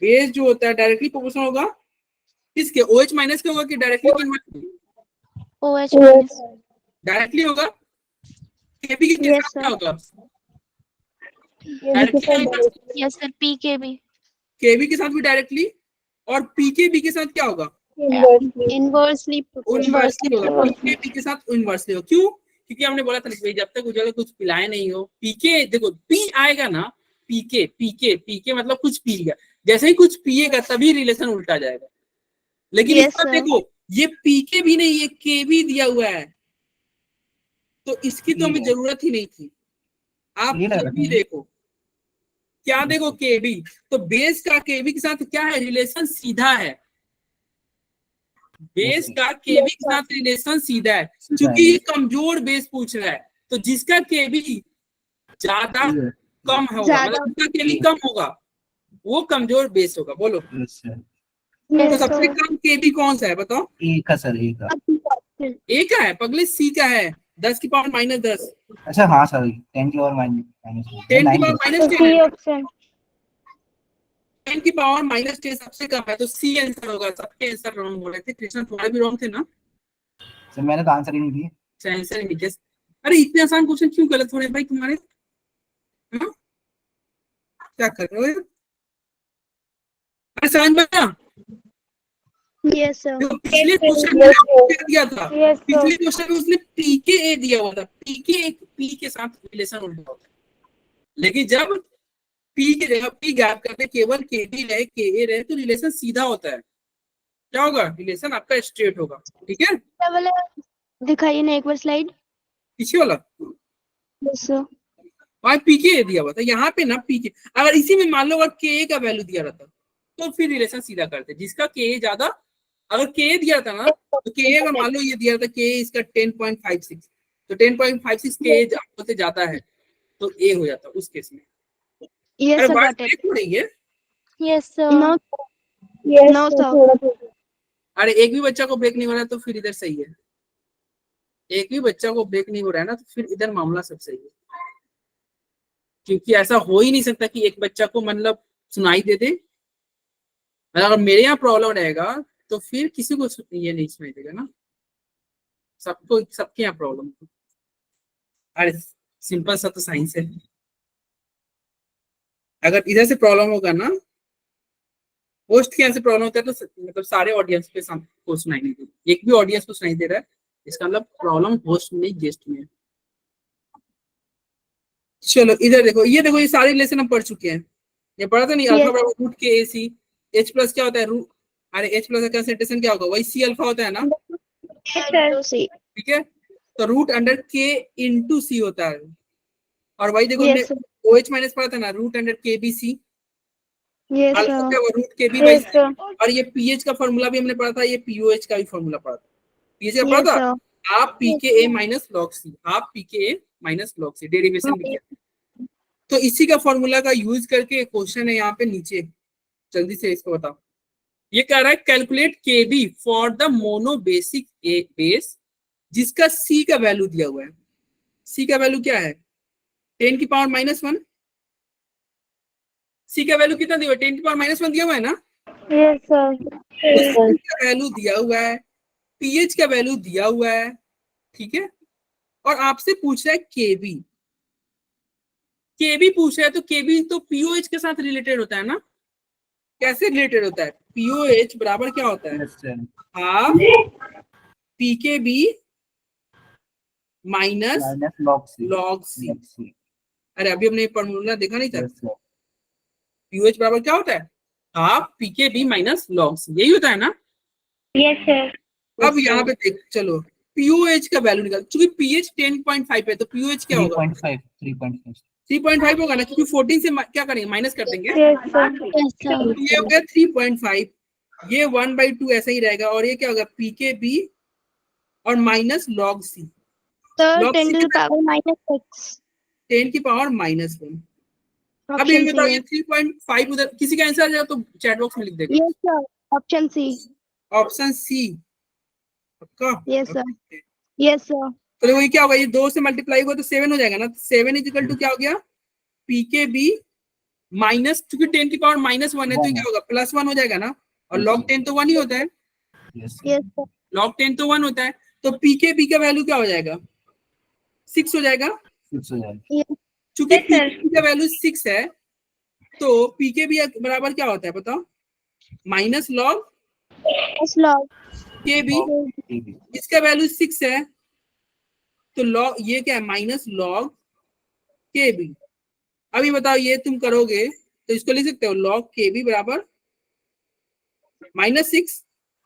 बेस जो होता है डायरेक्टली प्रोपोर्शनल होगा किसके, OH माइनस के होगा कि directly inversely? OH minus directly होगा। केबी के Yes, साथ sir. क्या होगा? डायरेक्टली यस सर PKB केबी के साथ भी डायरेक्टली, और पीकेबी के साथ क्या होगा? इनवर्सली इनवर्सली होगा। पीकेबी के साथ इनवर्सली होगा। क्यों? क्योंकि हमने बोला था भाई जब तक उजाला कुछ पिलाए नहीं हो, पीके देखो पी आएगा ना, पीके पीके पीके मतलब कुछ पी लिया, जैसे ही कुछ पिएगा तभी रिलेशन उल्टा जाएगा। लेकिन Yes, इसका sir. देखो ये पीके भी नहीं, ये के भी दिया हुआ है, तो इसकी तो हमें जरूरत ही नहीं थी। आप ये लग रहा केबी है। देखो, क्या देखो केबी, तो बेस का केबी के साथ क्या है, रिलेशन सीधा है। बेस का केबी के साथ रिलेशन सीधा है, क्योंकि ये कमजोर बेस पूछ रहा है, तो जिसका केबी ज्यादा कम होगा, मतलब जिसका केबी कम होगा वो कमजोर बेस होगा। बोलो तो सबसे कम केबी कौन सा है बताओ? A का सर, A का। ए का है पगले, सी का है 10 की पावर -10। अच्छा हाँ सर, 10 की पावर माइनस 10 की पावर -10 ऑप्शन 10 की पावर -10 सबसे कम है, तो सी आंसर होगा। सबके आंसर रॉन्ग हो रहे थे, कृष्णा तुम्हारे भी रॉन्ग थे ना? सर मैंने तो आंसर ही नहीं दिए। आंसर नहीं दिया। अरे इतने आसान क्वेश्चन क्यों गलत हो रहे हैं भाई तुम्हारे? हाँ? क्या कर रहे हो यार? अरे समझ में आया? यस सर देखो पिछले क्वेश्चन में क्या दिया था, पिछले क्वेश्चन में उसने पीके दिया हुआ था, पीके एक पी के साथ रिलेशन उल्टा होता है, लेकिन जब पी की जगह पी गैप करके केवल के बी रहे, के ए रहे, तो रिलेशन सीधा होता है। क्या होगा? रिलेशन आपका स्ट्रेट होगा। ठीक है, दिखाइए ना एक बार स्लाइड। पीछे वाला यस सर वहां पीके दिया हुआ था, यहाँ पे ना पीके, अगर इसी में मान लो अगर के का वैल्यू दिया रहता तो फिर रिलेशन सीधा करते, जिसका के ज्यादा, अगर के दिया था ना तो के अगर मान लो ये दिया था के इसका 10.56, तो 10.56 के से जाता है तो ए हो जाता उस केस में। यस अरे सर बात गॉट इट। ब्रेक हो रही है। Yes sir no no sir अरे एक भी बच्चा को ब्रेक नहीं हो रहा है तो फिर इधर सही है, एक भी बच्चा को ब्रेक नहीं हो रहा है ना तो फिर इधर मामला सब सही है, क्योंकि ऐसा हो ही नहीं सकता कि एक बच्चा को मतलब सुनाई दे दे। अगर मेरे यहाँ प्रॉब्लम रहेगा तो फिर किसी को ये नहीं सुनाई देगा ना, सबको सबके यहाँ प्रॉब्लम। अरे सिंपल सा तो साइंस है, अगर इधर से प्रॉब्लम होगा ना, होस्ट के यहाँ से प्रॉब्लम होता है तो मतलब सारे ऑडियंस के साथ को सुनाई नहीं देगी, एक भी ऑडियंस को सुनाई दे रहा है इसका मतलब प्रॉब्लम होस्ट में गेस्ट में। चलो इधर देखो, ये देखो ये सारे रिलेशन हम पढ़ चुके हैं, ये पढ़ा था नहीं, अल्फा बराबर रूट के ए सी, एच प्लस क्या होता है रूट, अरे एच प्लस का कंसंट्रेशन क्या होगा, वही सी अल्फा होता है ना, ठीक है, तो रूट अंडर के इंटू सी होता है, और वही देखो हमने OH माइनस पढ़ा था ना, रूट अंडर के बी सी, अल्फा क्या हुआ रूट के बी बाई सी, और ये पीएच का फॉर्मूला भी हमने पढ़ा था, ये पीओएच का भी फॉर्मूला पढ़ा था, पीएच का पढ़ा था, आप पीके ए माइनस लॉग सी, आप पीके ए माइनस लॉग सी डेरिवेशन भी किया। तो इसी का फॉर्मूला का यूज करके क्वेश्चन है यहाँ पे नीचे, जल्दी से इसको बताओ। ये कह रहा है calculate KB for the mono basic A base जिसका सी का वैल्यू दिया हुआ है। सी का वैल्यू क्या है 10 की पावर -1, सी का वैल्यू कितना दिया हुआ है 10 की पावर -1 दिया हुआ है ना। यस सर सी का वैल्यू दिया हुआ है, पीएच का वैल्यू दिया हुआ है, ठीक है, और आपसे पूछ रहा है केबी, केबी पूछ रहा है तो केबी तो पीओएच के साथ रिलेटेड होता है ना, कैसे रिलेटेड होता है, पीओएच बराबर क्या होता है half PKB minus minus log C log C। log C। अरे अभी हमने फॉर्मूला देखा नहीं था, Yes, sir. POH बराबर क्या होता है, half PKB minus log C, यही होता है ना। यस सर। अब यहाँ पे देख, चलो POH का वैल्यू निकाल, क्योंकि pH 10.5 है तो POH क्या होगा 3.5 3.5 3.5 होगा ना, क्योंकि 14 से क्या करेंगे, माइनस कर देंगे। Yes sir. Yes, sir. तो ये हो गया 3.5, ये 1/2 ऐसा ही रहेगा, और ये क्या होगा PKB और minus log C। Sir Log 10 C to the power -6। 10 की पावर -1। अब ये ऑप्शन बताओ, सी ये 3.5 उधर किसी का आंसर आ जाएगा तो चैट बॉक्स में लिख देगा। Yes sir. Option C. Option C पक्का। Yes sir. Yes sir. तो देखो ये क्या होगा, ये 2 से मल्टीप्लाई होगा तो 7 हो जाएगा ना, 7 इक्वल टू क्या हो गया PKB माइनस, क्योंकि 10 की पावर -1 है तो ये क्या होगा +1 हो जाएगा ना, और log 10 तो 1 ही होता है, Yes, sir. Yes sir. log 10 तो 1 होता है, तो PKB का वैल्यू क्या हो जाएगा 6 हो जाएगा, 6 हो जाएगा। क्योंकि Yes, sir. PKB का वैल्यू 6 है तो PKB बराबर क्या होता है बताओ, minus log yes log KB, KB। इसका वैल्यू 6 है तो log ये क्या है माइनस log KB। अभी बताओ ये तुम करोगे तो इसको लिख सकते हो log KB बराबर -6,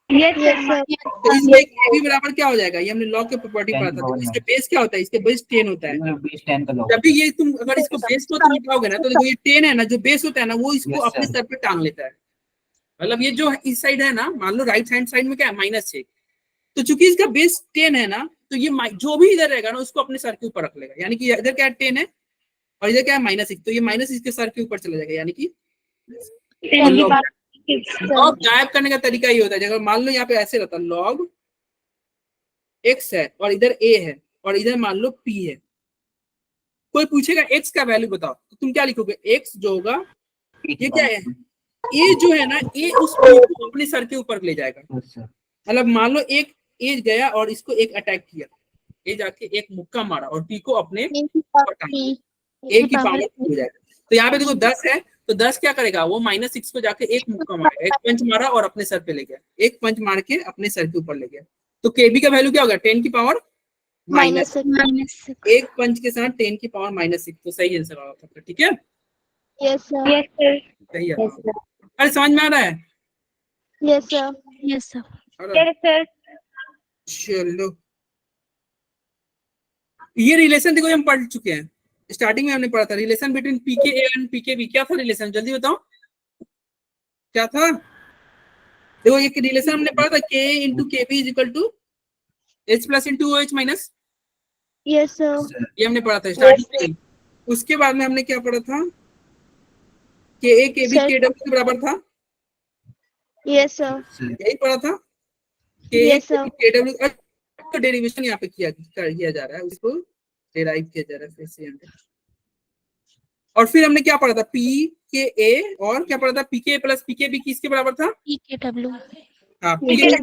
यस सर। तो इसमें KB बराबर क्या हो जाएगा, ये हमने log के प्रॉपर्टी 10 पढ़ा की था, पावर तो इसके बेस क्या होता है, इसके बेस 10 होता है। ये बेस 10 का लॉग। जब भी ये तुम अगर इसको बेस को तुम उठाओगे ना तो देखो ये 10 है ना, जो बेस होता है ना वो इसको Yes, अपने sir. सर पे टांग लेता है, मतलब ये जो इस साइड है ना, मान लो राइट हैंड साइड में क्या है -6, तो चूंकि इसका बेस 10 है ना तो ये जो भी इधर रहेगा ना उसको अपने सर के ऊपर रख लेगा, यानी कि इधर क्या है 10 है और इधर क्या है -6, तो ये माइनस इसके सर के ऊपर चला जाएगा, यानी कि लॉग गायब करने का तरीका ये होता है, अगर मान लो यहाँ पे ऐसे रहता log x है और इधर a है और इधर मान लो p है, कोई पूछेगा x का वैल्यू बताओ तो तुम क्या लिखोगे, x जो होगा ये क्या है, a जो है ना a उस p को अपने सर के ऊपर ले जाएगा, Yes, sir. मतलब मान लो एक a गया और इसको एक अटैक किया, a जाके एक मुक्का मारा और p को अपने ऊपर टांग दिया, a की पावर हो जाएगा। तो यहाँ पे देखो 10 है तो 10 क्या करेगा, वो -6 को जाके एक मुक्का मारेगा, एक पंच मारा और अपने सर पे ले गया, एक पंच मार के अपने सर के ऊपर ले गया, तो KB का वैल्यू क्या होगा 10 की पावर -6, एक पंच के साथ 10 की पावर -6, तो सही आंसर आ रहा था, ठीक है यस सर। सही है। अरे समझ में आ रहा है, यस सर। Yes, sir. आ रहा है? Yes sir. चलो ये रिलेशन देखो हम पढ़ चुके हैं, स्टार्टिंग में हमने पढ़ा था relation between PKA and PKB, क्या था रिलेशन, जल्दी बताओ क्या था। देखो ये रिलेशन हमने पढ़ा था KA into KB is equal to H plus into OH minus, yes sir. ये हमने पढ़ा था स्टार्टिंग में। उसके बाद में हमने क्या पढ़ा था, KA KB Sir. KW के बराबर था, यस सर। यही पढ़ा था KA Yes, sir. KB KW का डेरिवेशन यहाँ पे किया जा रहा है, उसको डेराइव किया जा रहा है फिर से यहाँ पे। और फिर हमने क्या पढ़ा था PKA और क्या पढ़ा था PKA प्लस PKB किसके बराबर था, PKW. हाँ PKA,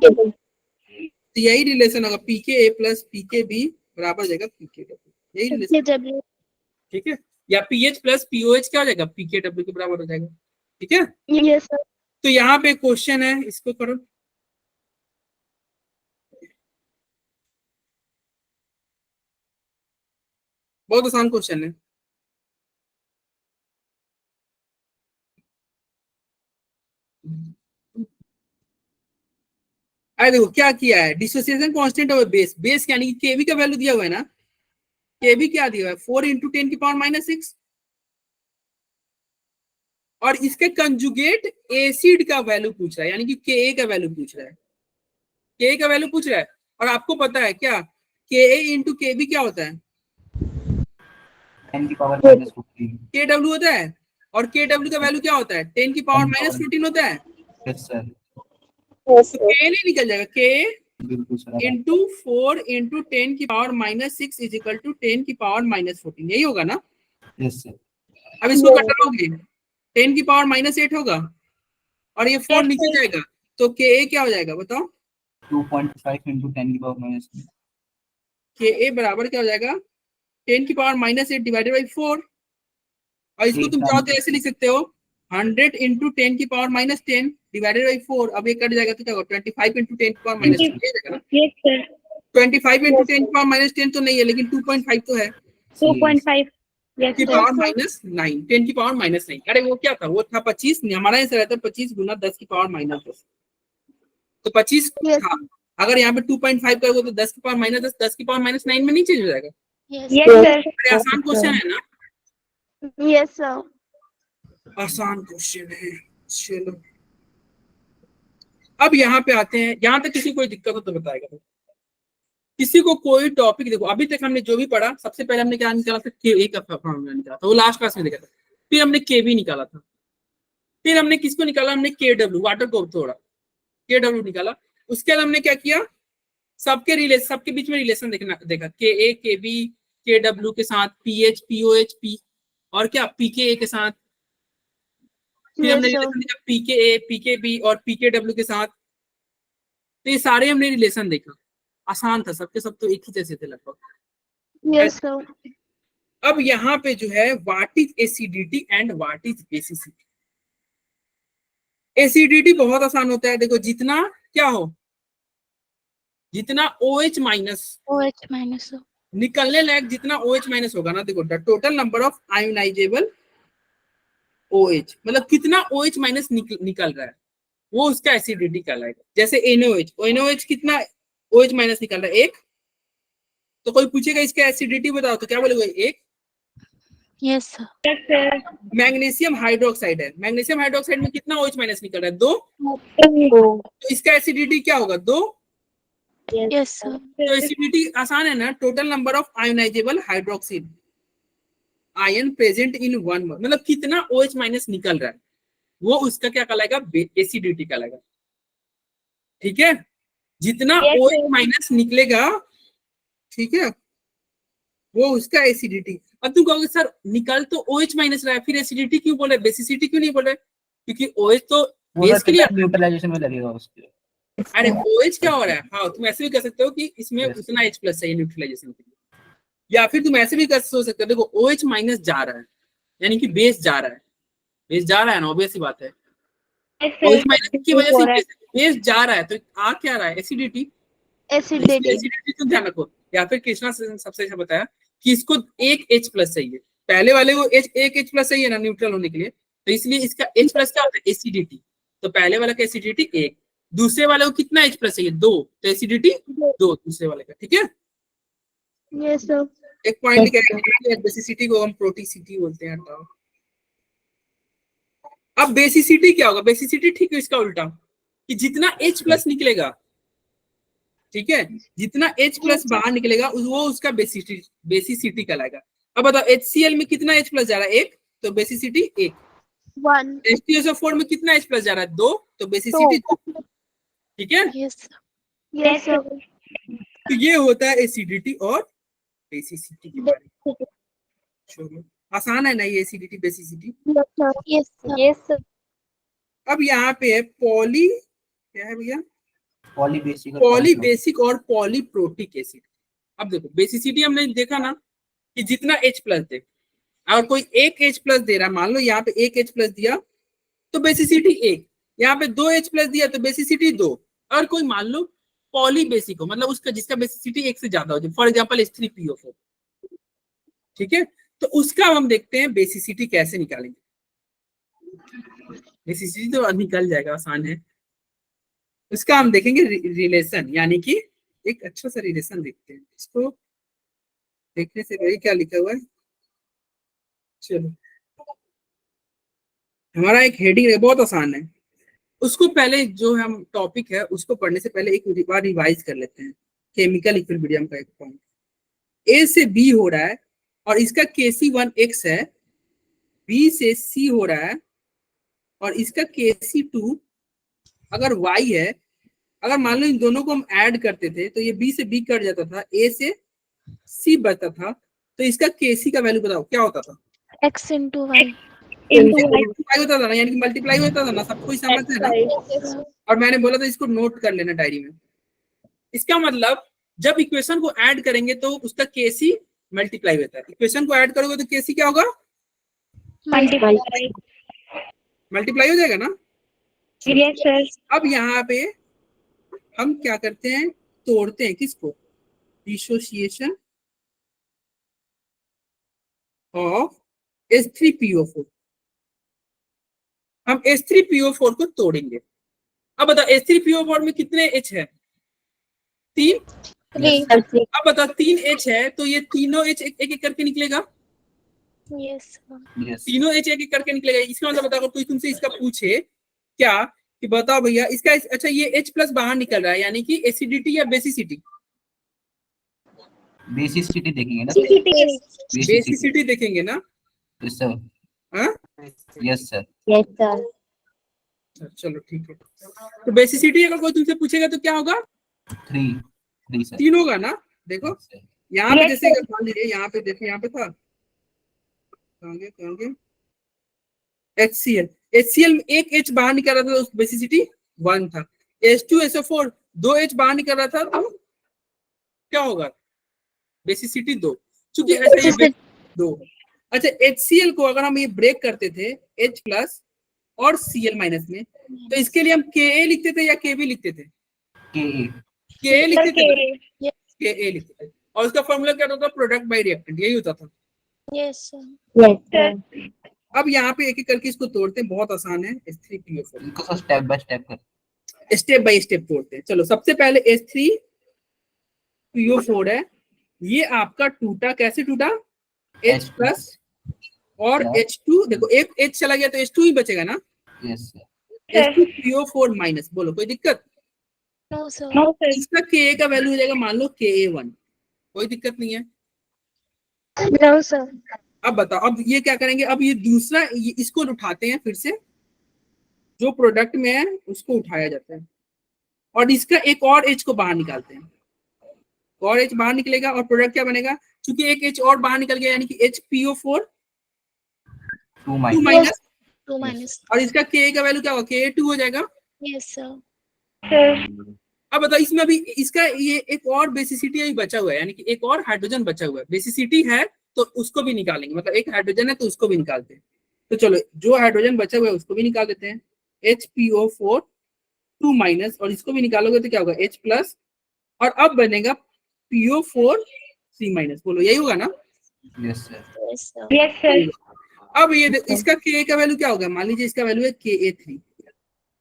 तो यही रिलेशन होगा PKA प्लस PKB बराबर हो जाएगा PKW, यही रिलेशन, ठीक है, या PH प्लस POH क्या हो जाएगा PKW के बराबर हो जाएगा, ठीक है। Yes sir. तो यहाँ पे क्वेश्चन है, इसको करो, बहुत आसान क्वेश्चन है। अरे देखो क्या किया है, डिसोसिएशन कांस्टेंट और बेस, बेस यानी कि केबी का वैल्यू दिया हुआ है ना, केबी क्या दिया हुआ है 4 × 10 की पावर -6, और इसके कंजुगेट एसिड का वैल्यू पूछ रहा है, यानी कि के का वैल्यू पूछ रहा है, के का वैल्यू पूछ रहा है। और आपको पता है क्या के इंटू केबी क्या होता है, 10 की पावर -15। KW होता है, और KW का वैल्यू क्या होता है 10 की पावर -14 होता है, Yes, sir. तो के नहीं निकल जाएगा, के बिल्कुल सर। इंटू 4 × 10 की पावर -6 इज इक्वल टू 10 की पावर -14, यही होगा ना। Yes, sir. अब इसको कटोगे 10 की पावर -8 होगा और ये 4 नीचे जाएगा, तो के क्या हो जाएगा बताओ, 2.5 × 10 की पावर -6। के बराबर क्या हो जाएगा 10 की पावर -8 डिवाइडेड बाई 4, और इसको तुम चाहो तो ऐसे लिख सकते हो 100 × 10 की पावर -10 डिवाइडेड बाई 4, अब ये कट जाएगा तो क्या होगा 25 × 10 की पावर -10 ये जाएगा ना। यस सर। 25 इंटू 10 की पावर माइनस 10 तो नहीं है, लेकिन 2.5 तो है 2.5 yes की sir पावर माइनस 9, 10 की पावर माइनस 9। अरे वो क्या था, वो था 25, हमारा आंसर रहता 25 गुना 10 की पावर माइनस 10, तो 25 Yes. था। अगर यहाँ पे 2.5 करोगे तो 10 की पावर माइनस 10, 10 की पावर माइनस 9 में नहीं चेंज हो जाएगा। Yes. yes sir अरे आसान क्वेश्चन है ना, Yes, sir. आसान क्वेश्चन है। चलो अब यहाँ पे आते हैं, यहाँ तक किसी को कोई दिक्कत हो तो बताएगा। किसी को कोई टॉपिक, देखो अभी तक हमने जो भी पढ़ा, सबसे पहले हमने क्या निकाला था, के का फॉर्मूला निकाला था, वो लास्ट क्लास में देखा था। फिर हमने के बी निकाला था, फिर हमने किसको निकाला, हमने के डब्ल्यू, वाटर को थोड़ा के डब्ल्यू निकाला। उसके बाद हमने क्या किया, सबके बीच में रिलेशन देखा के ए के बी के डब्ल्यू के साथ, P H P O H P और क्या पी के ए के साथ। फिर हमने Yes, sir. रिलेशन देखा पी के ए पी के बी और पी के डब्ल्यू के साथ। तो ये सारे हमने रिलेशन देखा, आसान था, सबके सब तो एक ही जैसे थे लगभग। Yes, sir. अब यहाँ पे जो है what is acidity and what is basicity. Acidity बहुत आसान होता है, देखो जितना क्या हो, जितना OH माइनस OH minus. निकलने लायक, जितना OH माइनस होगा ना, देखो the total number of ionisable OH, मतलब कितना OH माइनस निकल रहा है, वो उसका एसिडिटी कहलाएगा। जैसे NaOH कितना OH माइनस निकल रहा है, 1। तो कोई पूछेगा इसका एसिडिटी बताओ तो क्या बोलेगा, 1। Yes, sir. yes sir magnesium hydroxide है, मैग्नीशियम हाइड्रोक्साइड में कितना OH माइनस निकल रहा है, 2। तो इसका एसिडिटी क्या होगा, 2। Yes, sir. तो एसिडिटी आसान है ना, total number of ionisable hydroxyl ion present in 1 मोल, मतलब कितना OH माइनस निकल रहा है, वो उसका क्या कहलाएगा, एसिडिटी कहलाएगा। ठीक है, जितना Yes, OH sir. माइनस निकलेगा, ठीक है, वो उसका एसिडिटी। अब तुम कहोगे सर निकल तो OH माइनस रहा है, फिर एसिडिटी क्यों बोले, बेसिसिटी क्यों नहीं बोले, क्योंकि OH तो बेस के लिए। न्यूट्रलाइजेशन में लगेगा उसके। अरे OH क्या हो रहा है, हाँ तुम ऐसे भी कर सकते हो कि इसमें Yes. उतना H प्लस चाहिए न्यूट्रलाइजेशन के लिए, या फिर तुम ऐसे भी कर सोच सकते हो, देखो OH माइनस जा रहा है, यानी कि बेस जा रहा है, बेस जा रहा है ना, ऑब्वियस सी बात है, yes sir OH माइनस की वजह से बेस जा रहा है, तो आ क्या रहा है, एसिडिटी। Acidity. एसिडिटी तो ध्यान रखो, या फिर कृष्णा से सबसे अच्छा बताया कि इसको एक H प्लस चाहिए, पहले वाले को एक H प्लस चाहिए ना न्यूट्रल होने के लिए, तो इसलिए इसका H प्लस क्या होता है, एसिडिटी। तो पहले वाला का एसिडिटी 1, दूसरे वाले को कितना H प्लस चाहिए, 2, तो एसिडिटी 2 दूसरे वाले का। ठीक है, Yes, sir. एक पॉइंट क्या है, बेसिसिटी को हम प्रोटीसिटी बोलते हैं। हटाओ। अब बेसिसिटी क्या होगा, बेसिसिटी ठीक है इसका उल्टा, कि जितना H प्लस निकलेगा, ठीक है, जितना H प्लस बाहर निकलेगा वो उसका बेसिसिटी कहलाएगा। अब बताओ HCl में कितना H प्लस जा रहा है, 1, तो बेसिसिटी 1। 1. H2SO4 में कितना H प्लस जा रहा है, 2, तो बेसिसिटी 2। ठीक है, Yes, sir. Yes, sir. तो ये होता है एसिडिटी और बेसिसिटी के बारे में। चलो आसान है ना ये acidity basicity. Yes, sir. Yes, sir. Yes, sir. अब यहाँ पे है पॉली, क्या है भैया, पॉलीबेसिक पॉलीबेसिक और पॉलीप्रोटिक एसिड। अब देखो बेसिसिटी हमने देखा ना कि जितना H प्लस दे, और कोई एक H प्लस दे रहा है, मान लो यहाँ पे एक H प्लस दिया तो बेसिसिटी 1, यहाँ पे 2 H प्लस दिया तो बेसिसिटी 2, और कोई मान लो पॉलीबेसिक हो, मतलब उसका जिसका बेसिसिटी 1 से ज्यादा हो, फॉर एग्जाम्पल H3PO4। ठीक है, तो उसका हम देखते हैं बेसिसिटी कैसे निकालेंगे। बेसिसिटी तो निकल जाएगा, आसान है। उसका हम देखेंगे रिलेशन, यानी कि एक अच्छा सा रिलेशन देखते हैं। इसको देखने से पहले क्या लिखा हुआ है, चलो हमारा एक हेडिंग है, बहुत आसान है, उसको पहले जो हम टॉपिक है उसको पढ़ने से पहले एक बार रिवाइज कर लेते हैं। केमिकल इक्विलिब्रियम का एक पॉइंट, A से B हो रहा है और इसका Kc1x है, B से C हो रहा है और इसका Kc2 अगर Y है, अगर मान लो इन दोनों को हम ऐड करते थे तो ये B से B कट जाता था, A से C बचता था, तो इसका Kc का वैल्यू बताओ क्या होता था, X into Y. मल्टीप्लाई होता था ना, यानी कि मल्टीप्लाई होता था ना, सब कोई समझते हैं ना। Yes, sir. और मैंने बोला था इसको नोट कर लेना डायरी में। इसका मतलब जब इक्वेशन को ऐड करेंगे तो उसका Kc मल्टीप्लाई होता है, इक्वेशन को ऐड करोगे तो Kc क्या होगा, मल्टीप्लाई हो जाएगा ना। yes sir अब यहाँ पे हम क्या करते हैं, तोड़ते हैं किसको, डिसोसिएशन ऑफ H3PO4। हम H3PO4 को तोड़ेंगे। अब बता H3PO4 में कितने H है? 3। अब बता 3 H है तो ये तीनों H एक एक करके निकलेगा। Yes, sir. यस तीनों H एक एक करके निकलेगा। इसका मतलब बता, अगर कोई तुमसे इसका पूछे क्या कि बताओ भैया इसका, अच्छा ये H प्लस बाहर निकल रहा है यानी कि एसिडिटी या बेसिसिटी? बेसिसिटी देखेंगे ना, बेसिसिटी देखेंगे ना। यस सर, हाँ यस सर, चलो ठीक है। तो बेसिसिटी अगर कोई तुमसे पूछेगा तो क्या होगा? 3 सर। 3 होगा ना। देखो Yes, sir. यहाँ पे जैसे अगर मान लीजिए यहाँ पे देखो, यहाँ पे था कहोगे HCl में एक H बाहर निकल रहा था तो बेसिसिटी 1 था। H2SO4 2 H बाहर निकल रहा था तो क्या होगा? बेसिसिटी 2। चूंकि अच्छा ये 2। अच्छा HCl को अगर हम ये ब्रेक करते थे H प्लस और Cl माइनस में, तो इसके लिए हम Ka लिखते थे या Kb लिखते थे? Ka लिखते थे, Yes. Ka लिखते थे। और उसका फॉर्मूला क्या होता था? प्रोडक्ट बाय रिएक्टेंट, यही होता था। Yes, sir. अब यहाँ पे एक एक करके इसको तोड़ते हैं, बहुत आसान है। H3PO4 इनको सब स्टेप बाय स्टेप कर। स्टेप बाय स्टेप तोड़ते हैं। चलो सबसे पहले H3PO4 है, ये आपका टूटा, कैसे टूटा? H प्लस और H2, देखो एक H चला गया तो H2 ही बचेगा ना। यस सर, H2PO4 माइनस, बोलो कोई दिक्कत? No, sir. इसका Ka का वैल्यू हो जाएगा मान लो Ka1, कोई दिक्कत नहीं है। No, sir. अब बताओ, अब ये क्या करेंगे? अब ये दूसरा इसको उठाते हैं, फिर से जो प्रोडक्ट में है उसको उठाया जाता है और इसका एक और H को बाहर निकालते हैं, और H बाहर निकलेगा और प्रोडक्ट क्या बनेगा? क्योंकि एक H और बाहर निकल गया यानी कि HPO4 2 2 माइनस, माइनस, 2 minus. और इसका Ka का वैल्यू क्या होगा? Ka2 हो जाएगा। Yes, sir. अब बताओ इसमें अभी इसका ये एक और बेसिसिटी अभी बचा हुआ है, यानी कि एक और हाइड्रोजन बचा हुआ है। बेसिसिटी है तो उसको भी निकालेंगे, मतलब एक हाइड्रोजन है तो उसको भी निकालते हैं। तो चलो जो हाइड्रोजन बचा हुआ है उसको भी निकाल देते हैं। HPO4 2 माइनस, और इसको भी निकालोगे तो क्या होगा? H प्लस, और अब बनेगा PO4 3 माइनस। बोलो यही होगा ना। यस सर, Yes, sir. अब ये इसका Ka का वैल्यू क्या होगा? मान लीजिए इसका वैल्यू है Ka3,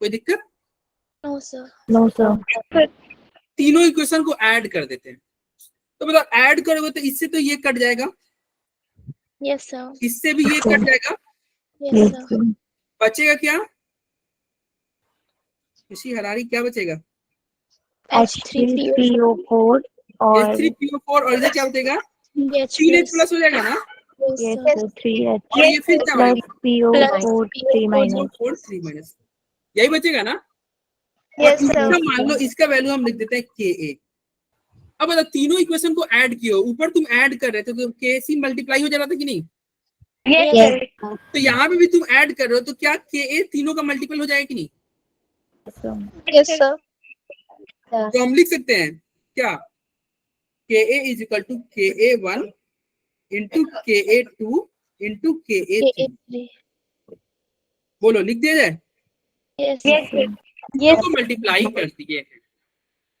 कोई दिक्कत? No, sir. तीनों इक्वेशन को ऐड कर देते हैं। तो मतलब ऐड करोगे तो इससे तो ये कट जाएगा, Yes, sir. इससे भी ये कट जाएगा, Yes, sir. बचेगा क्या? खुशी हरारी, क्या बचेगा? H3PO4 और H3PO4 और इधर क्या बचेगा? H 3H प्लस हो जाएगा ना, Yes, sir. 3H और ये फिर क्या plus बनेगा? PO4 3 minus. PO4 3 माइनस, यही बचेगा ना। Yes, और sir. इसका मान लो इसका वैल्यू हम लिख देते हैं Ka। अब बता तीनों इक्वेशन को ऐड किया, ऊपर तुम ऐड कर रहे थे तो Kc मल्टीप्लाई हो जा रहा था कि नहीं? Yes, Yes. sir. तो यहाँ पे भी तुम ऐड कर रहे हो तो क्या Ka तीनों का मल्टीपल हो जाएगा कि नहीं? Yes, sir. तो हम लिख सकते हैं क्या? Ka is equal to Ka1 into Ka2 into Ka3। Ka3. बोलो लिख दिया जाए, Yes, sir. तो मल्टीप्लाई कर दिए।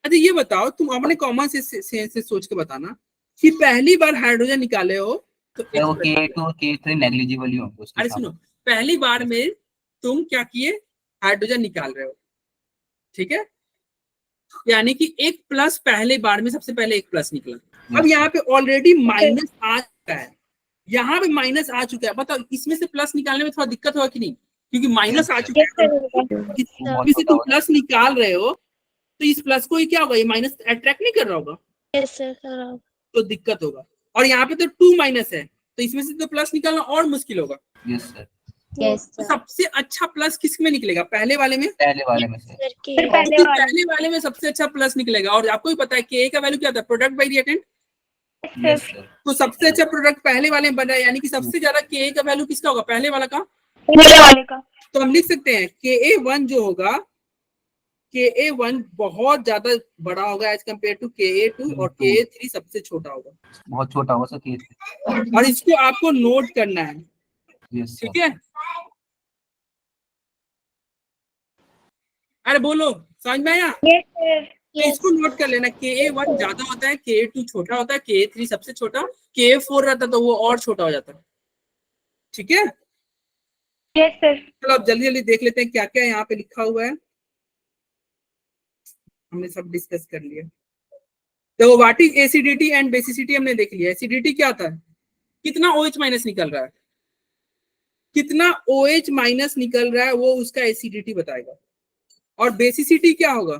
अच्छा ये बताओ, तुम अपने कॉमन से सोच के बताना कि पहली बार हाइड्रोजन निकाले हो तो सर वो K2 और K3 नेग्लिजिबल ही होंगे उसके अरे साथ। सुनो, पहली बार में तुम क्या किए? हाइड्रोजन निकाल रहे हो, ठीक है, यानी कि एक प्लस पहले बार में सबसे पहले एक प्लस निकला। अब यहाँ पे ऑलरेडी माइनस आ चुका है, यहाँ पे माइनस आ चुका है। बताओ इसमें से प्लस निकालने में थोड़ा दिक्कत होगा कि नहीं? क्योंकि माइनस आ चुका है, इसमें से तुम प्लस निकाल रहे हो तो इस प्लस को ही क्या होगा? ये माइनस अट्रैक्ट नहीं कर रहा होगा, Yes, sir. Sir. तो दिक्कत होगा। और यहाँ पे तो 2 माइनस है तो इसमें से तो प्लस निकालना और मुश्किल होगा। यस सर, तो सबसे अच्छा प्लस किस में निकलेगा? पहले वाले में। पहले वाले में सर। Sir, K. तो पहले वाले में सबसे अच्छा प्लस निकलेगा। और आपको भी पता है Ka का वैल्यू क्या था? Product by reactant. Yes sir, तो सबसे अच्छा प्रोडक्ट पहले वाले में बना है, यानी कि सबसे ज्यादा Ka का वैल्यू किसका होगा? पहले वाला का। तो हम लिख सकते हैं Ka1 जो होगा, Ka1 बहुत ज्यादा बड़ा होगा एज कम्पेयर टू Ka2, और Ka3 सबसे छोटा होगा। बहुत छोटा होगा सर K3। और इसको आपको नोट करना है, यस ठीक सर, है? अरे बोलो, समझ में आया? तो इसको नोट कर लेना, KA1 ज्यादा होता है, KA2 छोटा होता है, KA3 सबसे छोटा, KA4 रहता तो वो और छोटा हो जाता। ठीक है, यस सर। चलो अब जल्दी जल्दी देख लेते हैं क्या क्या यहाँ पे लिखा हुआ है। हमने सब डिस्कस कर लिया। देखो what is acidity and basicity हमने देख लिया। एसिडिटी क्या आता है, कितना OH माइनस निकल रहा है, कितना OH माइनस निकल रहा है वो उसका एसिडिटी बताएगा। और बेसिसिटी क्या होगा,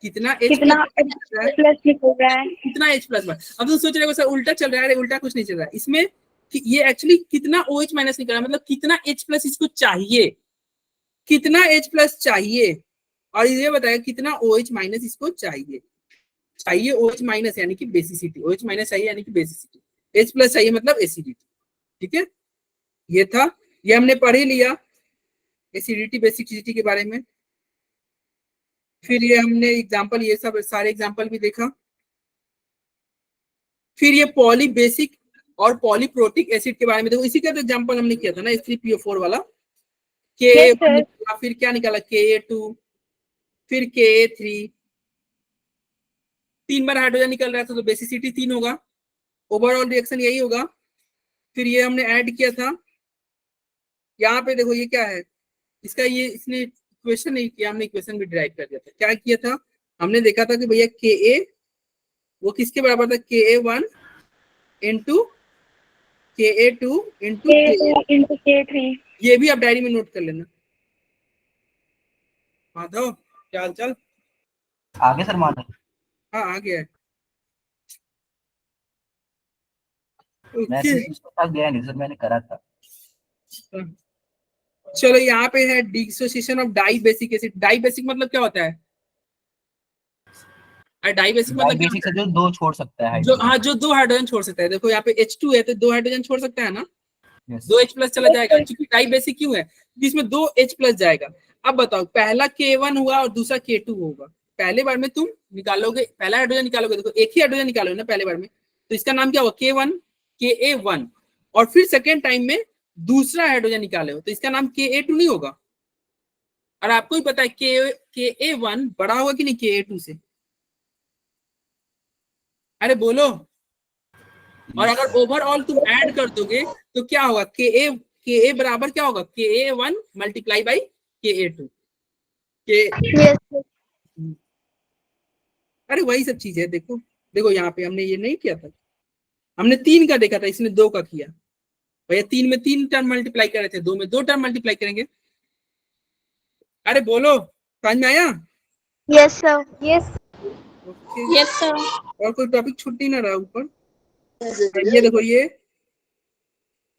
कितना H कितना प्लस निकल रहा है, कितना H प्लस। अब तो सोच रहे हो सर उल्टा चल रहा है, अरे उल्टा कुछ नहीं चल रहा है इसमें, ये एक्चुअली कितना OH माइनस निकल रहा है, मतलब कितना H प्लस इसको चाहिए, कितना H प्लस चाहिए, और ये बताएगा कितना OH माइनस इसको चाहिए। OH माइनस यानी कि बेसिसिटी, OH माइनस चाहिए यानी कि बेसिसिटी, H प्लस चाहिए मतलब एसिडिटी। ठीक है, ये था, ये हमने पढ़ ही लिया एसिडिटी बेसिसिटी के बारे में। फिर ये हमने एग्जांपल, ये सब सारे एग्जांपल भी देखा। फिर ये पॉली बेसिक और पॉलीप्रोटिक एसिड के बारे में देखो, इसी का तो एग्जांपल हमने किया था ना, H3PO4 वाला। फिर क्या निकाला, KA2, फिर KA3, 3 बार हाइड्रोजन निकल रहा था तो बेसिसिटी 3 होगा, ओवरऑल रिएक्शन यही होगा। फिर ये हमने ऐड किया था, यहाँ पे देखो ये क्या है, इसका ये इसने इक्वेशन नहीं किया, हमने इक्वेशन भी डिराइव कर दिया था। क्या किया था, हमने देखा था कि भैया KA वो किसके बराबर था, KA1 into KA2 into K3। ये भी आप डायरी में नोट कर लेना। माधव क्या हाल चाल, आगे सर माधव। हाँ आ गया है। मैं Okay. उसके पास गया नहीं सर, मैंने करा था। चलो यहाँ पे है dissociation of di basic acid. Di basic मतलब क्या होता है, डाई बेसिक मतलब क्या बेसिक होता से जो दो छोड़ सकता है है? जो हाइड्रोजन। हाँ, जो 2 हाइड्रोजन छोड़ सकता है। देखो यहाँ पे H2 है तो 2 हाइड्रोजन छोड़ सकता है ना, Yes. 2 H प्लस चला जाएगा, क्योंकि डाई बेसिक क्यों है, इसमें 2 H प्लस जाएगा। अब बताओ पहला K1 हुआ और दूसरा K2 होगा, पहले बार में तुम निकालोगे, पहला हाइड्रोजन निकालोगे, देखो एक ही हाइड्रोजन निकालोगे ना पहले बार में, तो इसका नाम क्या होगा, K1 KA1। और फिर सेकेंड टाइम में दूसरा हाइड्रोजन निकाले हो तो इसका नाम KA2 नहीं होगा। और आपको ही पता है KA1 बड़ा होगा कि नहीं KA2 से, अरे बोलो। और अगर ओवरऑल तुम ऐड कर दोगे तो क्या होगा, KA बराबर क्या होगा, KA1 मल्टीप्लाई बाई KA2। अरे वही सब चीज है। देखो देखो यहाँ पे हमने ये नहीं किया था, हमने 3 का देखा था, इसने 2 का किया। भैया 3 में 3 टर्म मल्टीप्लाई कर रहे थे, 2 में 2 टर्म मल्टीप्लाई करेंगे। अरे बोलो, समझ में आया? Yes sir. Yes yes sir. और कोई टॉपिक छूट नहीं ना रहा ऊपर। ये देखो ये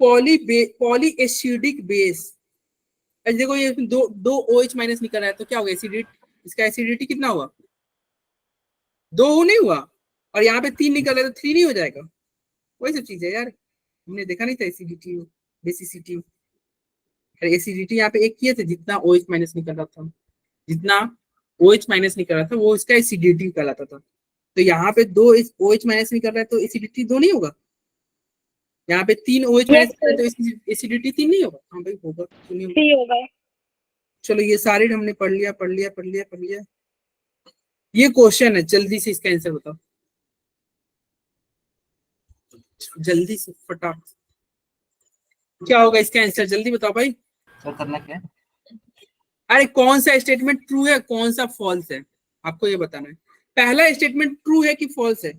पॉली एसिडिक बेस, देखो ये दो OH माइनस निकल रहा है तो क्या होगा, एसिडिटी, इसका एसिडिटी कितना हुआ, 2 नहीं हुआ। और यहाँ पे 3 निकल रहा है तो 3 नहीं हो जाएगा। वही सब चीज है यार, हमने देखा नहीं था एसिडिटी बेसिसिटी। अरे एसिडिटी यहाँ पे एक किए थे, जितना OH माइनस निकल रहा था, जितना OH माइनस निकल रहा था वो इसका एसिडिटी कहलाता था। तो यहाँ पे 2 OH माइनस निकल रहा है तो एसिडिटी 2 नहीं होगा। यहाँ पे 3 OH माइनस निकल रहा है तो एसिडिटी 3 नहीं होगा। हाँ भाई होगा, सही होगा। चलो ये सारे हमने पढ़ लिया। ये क्वेश्चन है, जल्दी से इसका आंसर बताओ, जल्दी से फटाक। क्या होगा इसका आंसर, जल्दी बताओ भाई। सर करना क्या है? अरे कौन सा स्टेटमेंट ट्रू है कौन सा फॉल्स है, आपको ये बताना है। पहला स्टेटमेंट ट्रू है कि फॉल्स है।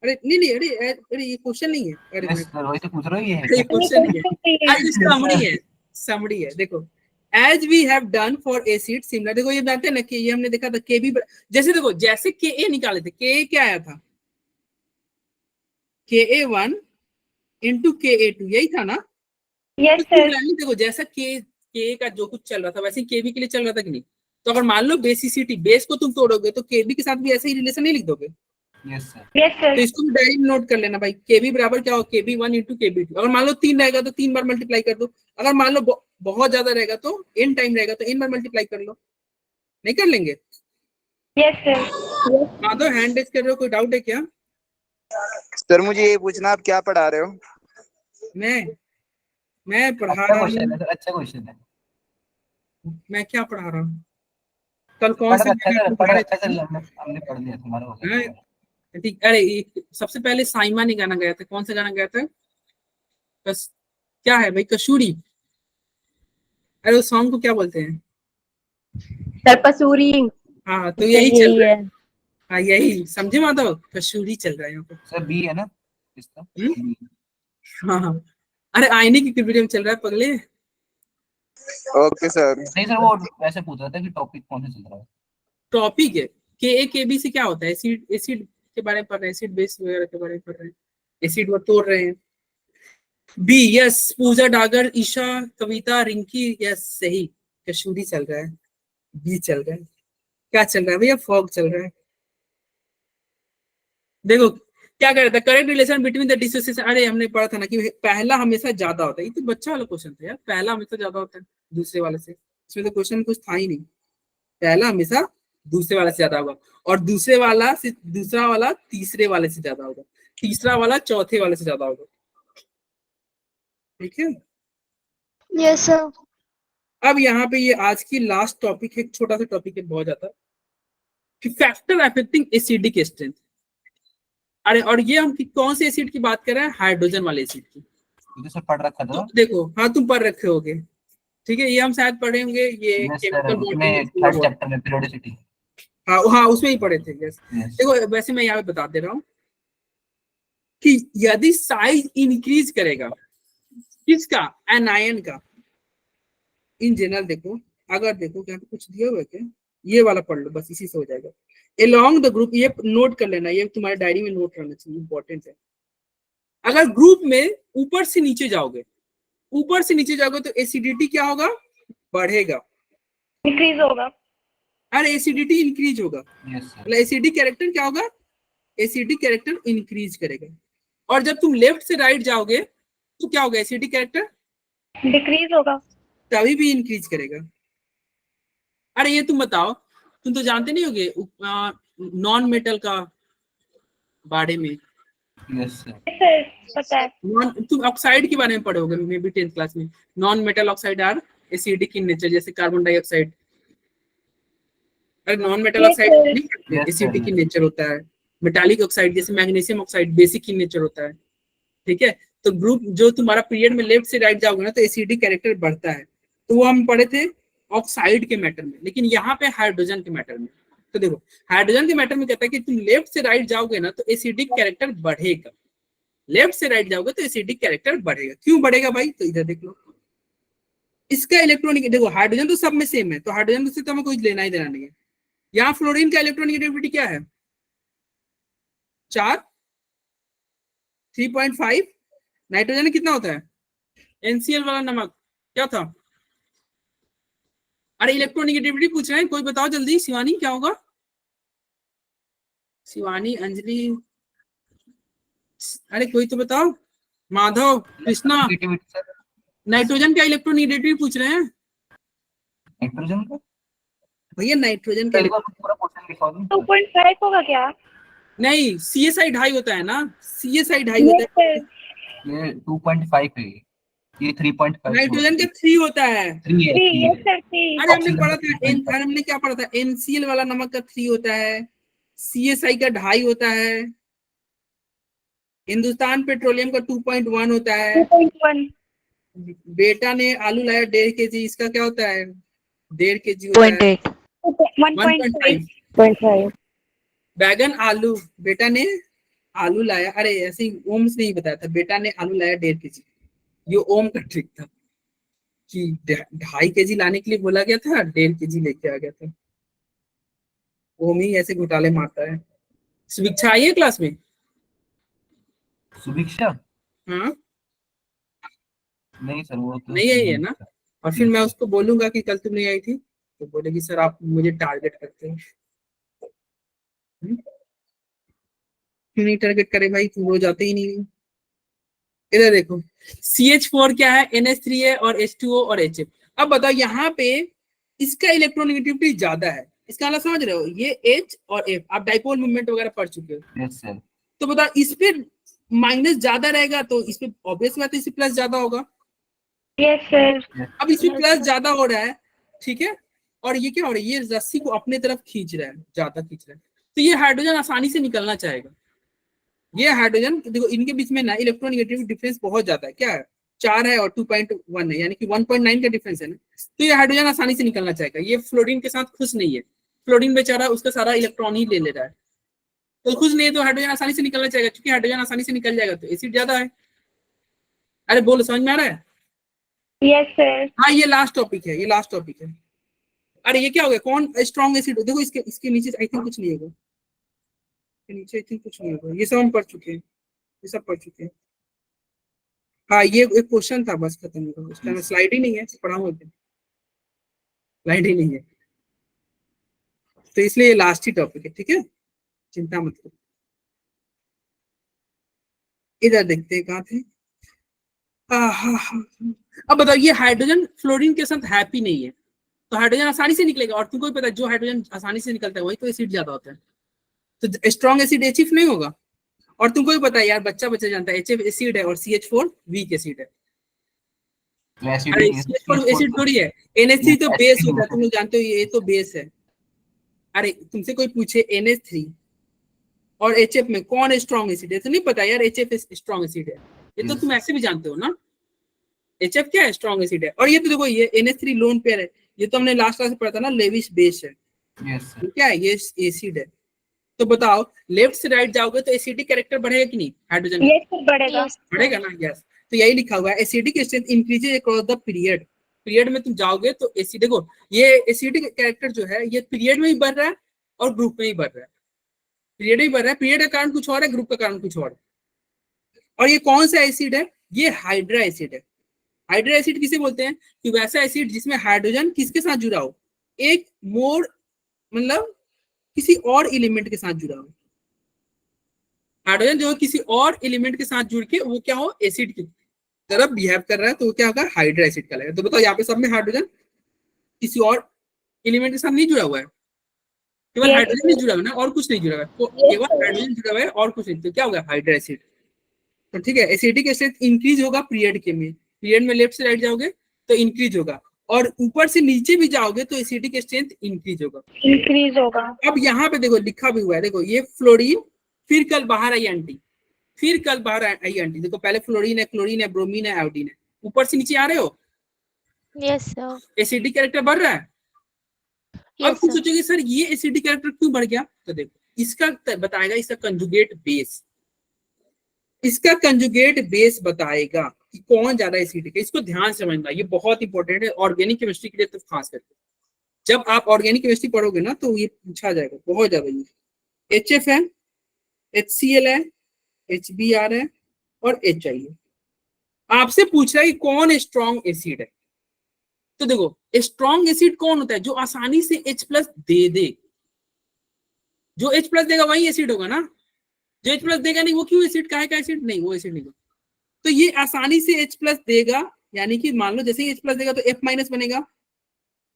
अरे नहीं, अरे ये क्वेश्चन नहीं है। अरे सर वही तो पूछ रहा हूँ, ये है ये क्वेश्चन नहीं है, अरे समरी है। देखो as we have done for acid similar, देखो ये जानते हैं ना कि ये हमने देखा था के भी, जैसे देखो जैसे KA निकाले थे, KA क्या आया था, KA1 इंटू KA2, यही था ना। यस तो सर। देखो जैसा के का जो कुछ चल रहा था वैसे KB के लिए चल रहा था कि नहीं। तो अगर मान लो बेसिसिटी, बेस को तुम तोड़ोगे तो KB के साथ भी ऐसे ही रिलेशन नहीं लिख दोगे। Yes sir. Yes sir. तो इसको डायरेक्ट नोट कर लेना भाई, KB बराबर क्या हो, KB1 इंटू KB2। अगर मान लो 3 रहेगा तो 3 बार मल्टीप्लाई कर दो, अगर मान लो बहुत ज्यादा रहेगा तो n टाइम रहेगा तो n बार मल्टीप्लाई कर लो। नहीं कर लेंगे? Yes sir. हाँ तो हैंड रेज कर रहे हो, कोई डाउट है क्या? सर मुझे ये पूछना, आप क्या पढ़ा रहे हो? मैं पढ़ा अच्छा रहा क्वेश्चन हूँ। है सर, अच्छा क्वेश्चन है। मैं क्या पढ़ा रहा हूँ? कल कौन से पढ़ रखा सर, हमने पढ़ लिया, तुम्हारा हो गया। हाँ, ठीक। अरे सबसे पहले साइमा ने गाना गाया था, कौन सा गाना गाया था? बस क्या है भाई, कसूरी। अरे उस सॉन्ग को क्या बोलते हैं? सर पसूरी। हाँ तो यही चल यही रहा है। है। हाँ यही समझे माधव, कसूरी चल रहा है यहाँ पे। सर बी है ना इसका? हम्म? हाँ हाँ। अरे आईने की इक्विलिब्रियम चल रहा है पगले। Okay sir. नहीं सर, वो वैसे पूछ रहा था कि टॉपिक कौन सा चल रहा है। टॉपिक है के ए के बी से क्या होता है? एसिड, एसिड के बारे में पढ़ रहे हैं, एसिड बेस वगैरह के बारे में पढ़ रहे हैं, एसिड वो तोड़ रहे हैं। बी यस, पूजा डागर, ईशा, कविता, रिंकी, यस सही, कसूरी चल रहा है। बी चल रहा है। क्या चल रहा है भैया? फॉग चल रहा है। देखो क्या कर रहा था, correct relation between the dissociation. अरे हमने पढ़ा था ना कि पहला हमेशा ज्यादा होता है। ये तो बच्चा वाला क्वेश्चन था यार, पहला हमेशा ज्यादा होता है दूसरे वाले से। इसमें तो क्वेश्चन कुछ था ही नहीं। पहला हमेशा दूसरे वाले से ज्यादा होगा, और दूसरे वाला से दूसरा वाला तीसरे वाले से ज्यादा होगा, तीसरा वाला चौथे वाले से ज्यादा होगा। ठीक है। Yes sir. अब यहाँ पे ये आज की लास्ट टॉपिक है, एक छोटा सा टॉपिक है बहुत ज्यादा, कि फैक्टर अफेक्टिंग एसिडिक स्ट्रेंथ। अरे और ये हम कौन से एसिड की बात कर रहे हैं? हाइड्रोजन वाले एसिड की। ये तो सर पढ़ रखा था। तो देखो, हाँ तुम पढ़ रखे होगे, ठीक है, ये हम शायद पढ़े होंगे, ये केमिकल में थर्ड चैप्टर में पीरियोडिसिटी। हाँ हाँ उसमें ही पढ़े थे। यस। देखो वैसे मैं यहाँ पे बता दे रहा हूँ कि यदि साइज इंक्रीज करेगा किसका? एनायन का। इन जनरल देखो, अगर देखो क्या कुछ दिया हुआ है क्या, ये वाला पढ़ लो बस, इसी से हो जाएगा। Along द ग्रुप, ये नोट कर लेना, ये तुम्हारे डायरी में नोट करना चाहिए, इंपॉर्टेंट है। अगर ग्रुप में ऊपर से नीचे जाओगे, ऊपर से नीचे जाओगे तो एसिडिटी क्या होगा? बढ़ेगा, इंक्रीज होगा। अरे एसिडिटी इंक्रीज होगा। मतलब एसिडिक कैरेक्टर क्या होगा? एसिडिक कैरेक्टर इंक्रीज करेगा। और जब तुम लेफ्ट से राइट जाओगे तो क्या होगा? एसिडिक कैरेक्टर डिक्रीज होगा। तभी भी इंक्रीज करेगा। अरे ये तुम बताओ, तुम तो जानते नहीं होगे नॉन मेटल का बारे में। Yes sir. सर पता है। तुम ऑक्साइड के बारे में पढ़े होगे मे बी 10th क्लास में। Non metal oxide are acidic in nature, जैसे कार्बन डाइऑक्साइड। अरे non metal oxide acidic in nature होता है। मेटालिक ऑक्साइड जैसे magnesium oxide basic in nature होता है। ठीक है। तो ग्रुप जो तुम्हारा पीरियड में लेफ्ट से राइट जाओगे ना तो एसिडिक कैरेक्टर बढ़ता है। तो वो हम पढ़े थे ऑक्साइड के मैटर में, लेकिन यहाँ पे हाइड्रोजन के मैटर में। तो देखो हाइड्रोजन के मैटर में कहता है कि तुम लेफ्ट से राइट जाओगे ना तो एसिडिक कैरेक्टर बढ़ेगा, लेफ्ट से राइट जाओगे तो एसिडिक कैरेक्टर बढ़ेगा। क्यों बढ़ेगा भाई? तो इधर देख लो, इसका इलेक्ट्रॉनिक, देखो हाइड्रोजन तो सब में सेम है, तो हाइड्रोजन से तो हमें कुछ लेना ही देना नहीं है। यहाँ फ्लोरीन का इलेक्ट्रोनेगेटिविटी क्या है? 4, 3.5। नाइट्रोजन कितना होता है? NCl वाला नमक क्या था? अरे इलेक्ट्रोनेगेटिविटी पूछ रहे हैं, कोई बताओ जल्दी। शिवानी क्या होगा? शिवानी, अंजलि, अरे कोई तो बताओ। माधव, कृष्णा। नाइट्रोजन का इलेक्ट्रोनेगेटिविटी पूछ रहे हैं नाइट्रोजन का भैया। नाइट्रोजन का पूरा क्वेश्चन लिखा दो। 2.5 होगा क्या? नहीं, CSI 2.5 होता है ना, CSI 2.5 होता है। ये 2.5 है, ये 3.5। नाइट्रोजन का 3 होता है। 3 है। Yes sir 3। अरे हमने पढ़ा था, हमने क्या पढ़ा था? NCl वाला नमक का 3 होता है, CSI का 2.5 होता है, हिंदुस्तान पेट्रोलियम का 2.1 होता है। 2.1। बेटा ने आलू लाया 1.5 kg, इसका क्या होता है? 1.5 kg होता है। 1.5। 1.5। बैगन आलू, बेटा ने आलू लाया, अरे ऐसे ही ओम से नहीं बताया था, बेटा ने आलू लाया 1.5 kg। ये ओम का ट्रिक था कि 2.5 kg लाने के लिए बोला गया था, 1.5 kg लेके आ गया था। ओम ही ऐसे घोटाले मारता है। सुभिक्षा आई है क्लास में? सुभिक्षा? हाँ नहीं सर, वो तो नहीं आई है ना। और फिर मैं उसको बोलूंगा कि कल तुम नहीं आई थी, तो बोलेगी सर आप मुझे टारगेट करते हैं। क्यों नहीं टारगेट करे भाई, तुम रोज आते ही नहीं। इधर देखो, CH4 क्या है? NH3 है, और H2O और HF। अब बताओ यहाँ पे इसका इलेक्ट्रोनेगेटिविटी ज्यादा है, इसका मतलब समझ रहे हो? ये H और F, आप डाइपोल मूवमेंट वगैरह पढ़ चुके हो। Yes sir. तो बताओ इस पे माइनस ज्यादा रहेगा तो इस पे ऑब्वियस बात है इस पे प्लस ज्यादा होगा। Yes sir. अब इसमें प्लस ज्यादा हो रहा है, ठीक है, और ये क्या हो रहा है, ये रस्सी को अपने तरफ खींच रहा है, ज्यादा खींच रहा है, तो ये हाइड्रोजन आसानी से निकलना चाहेगा। ये हाइड्रोजन देखो, इनके बीच में ना इलेक्ट्रोनेगेटिव डिफरेंस बहुत ज्यादा है, क्या है 4 है और 2.1 है, यानी कि 1.9 का डिफरेंस है ना, तो ये हाइड्रोजन आसानी से निकलना चाहेगा। ये फ्लोरीन के साथ खुश नहीं है, फ्लोरीन बेचारा उसका सारा इलेक्ट्रॉन ही ले रहा है, तो खुश नहीं है, तो हाइड्रोजन आसानी से निकलना चाहेगा। क्योंकि हाइड्रोजन आसानी से निकल जाएगा तो एसिड ज्यादा है। अरे बोलो, समझ में आ रहा है? Yes sir. हाँ, ये लास्ट टॉपिक है, ये लास्ट टॉपिक है। अरे ये क्या हो गया, कौन स्ट्रॉन्ग एसिड, देखो इसके नीचे आई थिंक कुछ नहीं होगा, इसके नीचे आई थिंक कुछ नहीं होगा, ये सब हम पढ़ चुके हैं, ये सब पढ़ चुके हैं। हाँ, ये एक क्वेश्चन था, बस खत्म हो गया, उसका स्लाइड ही नहीं है, पढ़ाऊंगा, स्लाइड ही नहीं है, तो इसलिए ये लास्ट ही टॉपिक है, ठीक है, चिंता मत करो। इधर देखते हैं कहाँ थे। अब बताओ, ये हाइड्रोजन फ्लोरीन के साथ हैप्पी नहीं है, तो हाइड्रोजन आसानी से निकलेगा, और तुमको भी पता है जो हाइड्रोजन आसानी से निकलता है वही तो एसिड ज्यादा होता है, तो स्ट्रॉन्ग एसिड HF नहीं होगा। और तुमको भी पता है यार, बच्चा जानता है HF एसिड है और CH4 वीक एसिड है। अरे CH4 एसिड थोड़ी है, NH3 तो बेस होता है, तुम लोग जानते हो, ये तो बेस है। अरे तुमसे कोई पूछे NH3 और HF में कौन स्ट्रॉन्ग एसिड है, तो नहीं पता यार HF स्ट्रॉन्ग एसिड है, ये तो तुम ऐसे भी जानते हो ना, HF क्या है, स्ट्रॉन्ग एसिड है। और ये तो देखो, ये NH3 लोन पेयर है, ये तो हमने लास्ट क्लास में पढ़ा था ना, लेविस बेस है, क्या है, ये एसिड है। तो बताओ, लेफ्ट से राइट जाओगे तो एसिडिक कैरेक्टर बढ़ेगा कि नहीं हाइड्रोजन? यस सर, बढ़ेगा। बढ़ेगा ना, यस। तो यही लिखा हुआ है, acidic strength increases across the period. Period में तुम जाओगे तो एसिड, देखो ये एसिडिक कैरेक्टर जो है, ये पीरियड में भी बढ़ रहा है और ग्रुप में भी बढ़ रहा है। पीरियड में बढ़ रहा है, पीरियड का कारण कुछ और है, ग्रुप का कारण कुछ और है। और ये कौन सा एसिड है, ये हाइड्रा एसिड है। हाइड्रा एसिड किसे बोलते हैं, कि वैसा एसिड जिसमें हाइड्रोजन किसके साथ जुड़ा हो, एक मोर, मतलब किसी और एलिमेंट के साथ जुड़ा हो। हाइड्रोजन जो किसी और एलिमेंट के साथ जुड़ के वो क्या हो, एसिड की तरह बिहेव कर रहा है, तो वो क्या होगा, हाइड्रा एसिड कहलाएगा। तो बताओ, यहाँ पे सब में हाइड्रोजन किसी और एलिमेंट के साथ नहीं जुड़ा हुआ है, केवल हाइड्रोजन नहीं जुड़ा हुआ है ना, और कुछ नहीं जुड़ा हुआ है, तो केवल हाइड्रोजन जुड़ा हुआ है और कुछ नहीं, तो क्या होगा, हाइड्रा एसिड। तो ठीक है, एसिडिक एसिड इंक्रीज होगा पीरियड के में, पीरियड में लेफ्ट से राइट जाओगे तो इंक्रीज होगा, और ऊपर से नीचे भी जाओगे तो एसिडिक स्ट्रेंथ इंक्रीज होगा। अब यहाँ पे देखो लिखा भी हुआ है, देखो ये फ्लोरीन, फिर कल बाहर आई एंटी, फिर कल बाहर आई एंटी, देखो पहले फ्लोरीन है, क्लोरीन है, ब्रोमीन है, आयोडीन है, ऊपर से नीचे आ रहे हो। Yes sir. एसिडिक कैरेक्टर बढ़ रहा है। अब कुछ सोचोगे सर ये एसिडिक कैरेक्टर क्यों बढ़ गया, तो देखो इसका बताएगा, इसका कंजुगेट बेस, इसका कंजुगेट बेस बताएगा कि कौन ज्यादा एसिडिक है। इसको ध्यान से समझना, ये बहुत इंपॉर्टेंट है ऑर्गेनिक केमिस्ट्री के लिए, तो खास करके जब आप ऑर्गेनिक केमिस्ट्री पढ़ोगे ना तो ये पूछा जाएगा बहुत ज्यादा। ये HF है, HCl है, HBr है और HI है। आपसे पूछ रहा है कि कौन स्ट्रॉन्ग एसिड है, तो देखो स्ट्रॉन्ग एसिड कौन होता है, जो आसानी से H+ दे। जो H+ देगा वही एसिड होगा ना, जो H+ देगा नहीं वो क्यों एसिड, काहे का एसिड नहीं, वो एसिड नहीं। तो ये आसानी से H+ देगा, यानी कि मान लो जैसे ही H+ देगा तो F- बनेगा,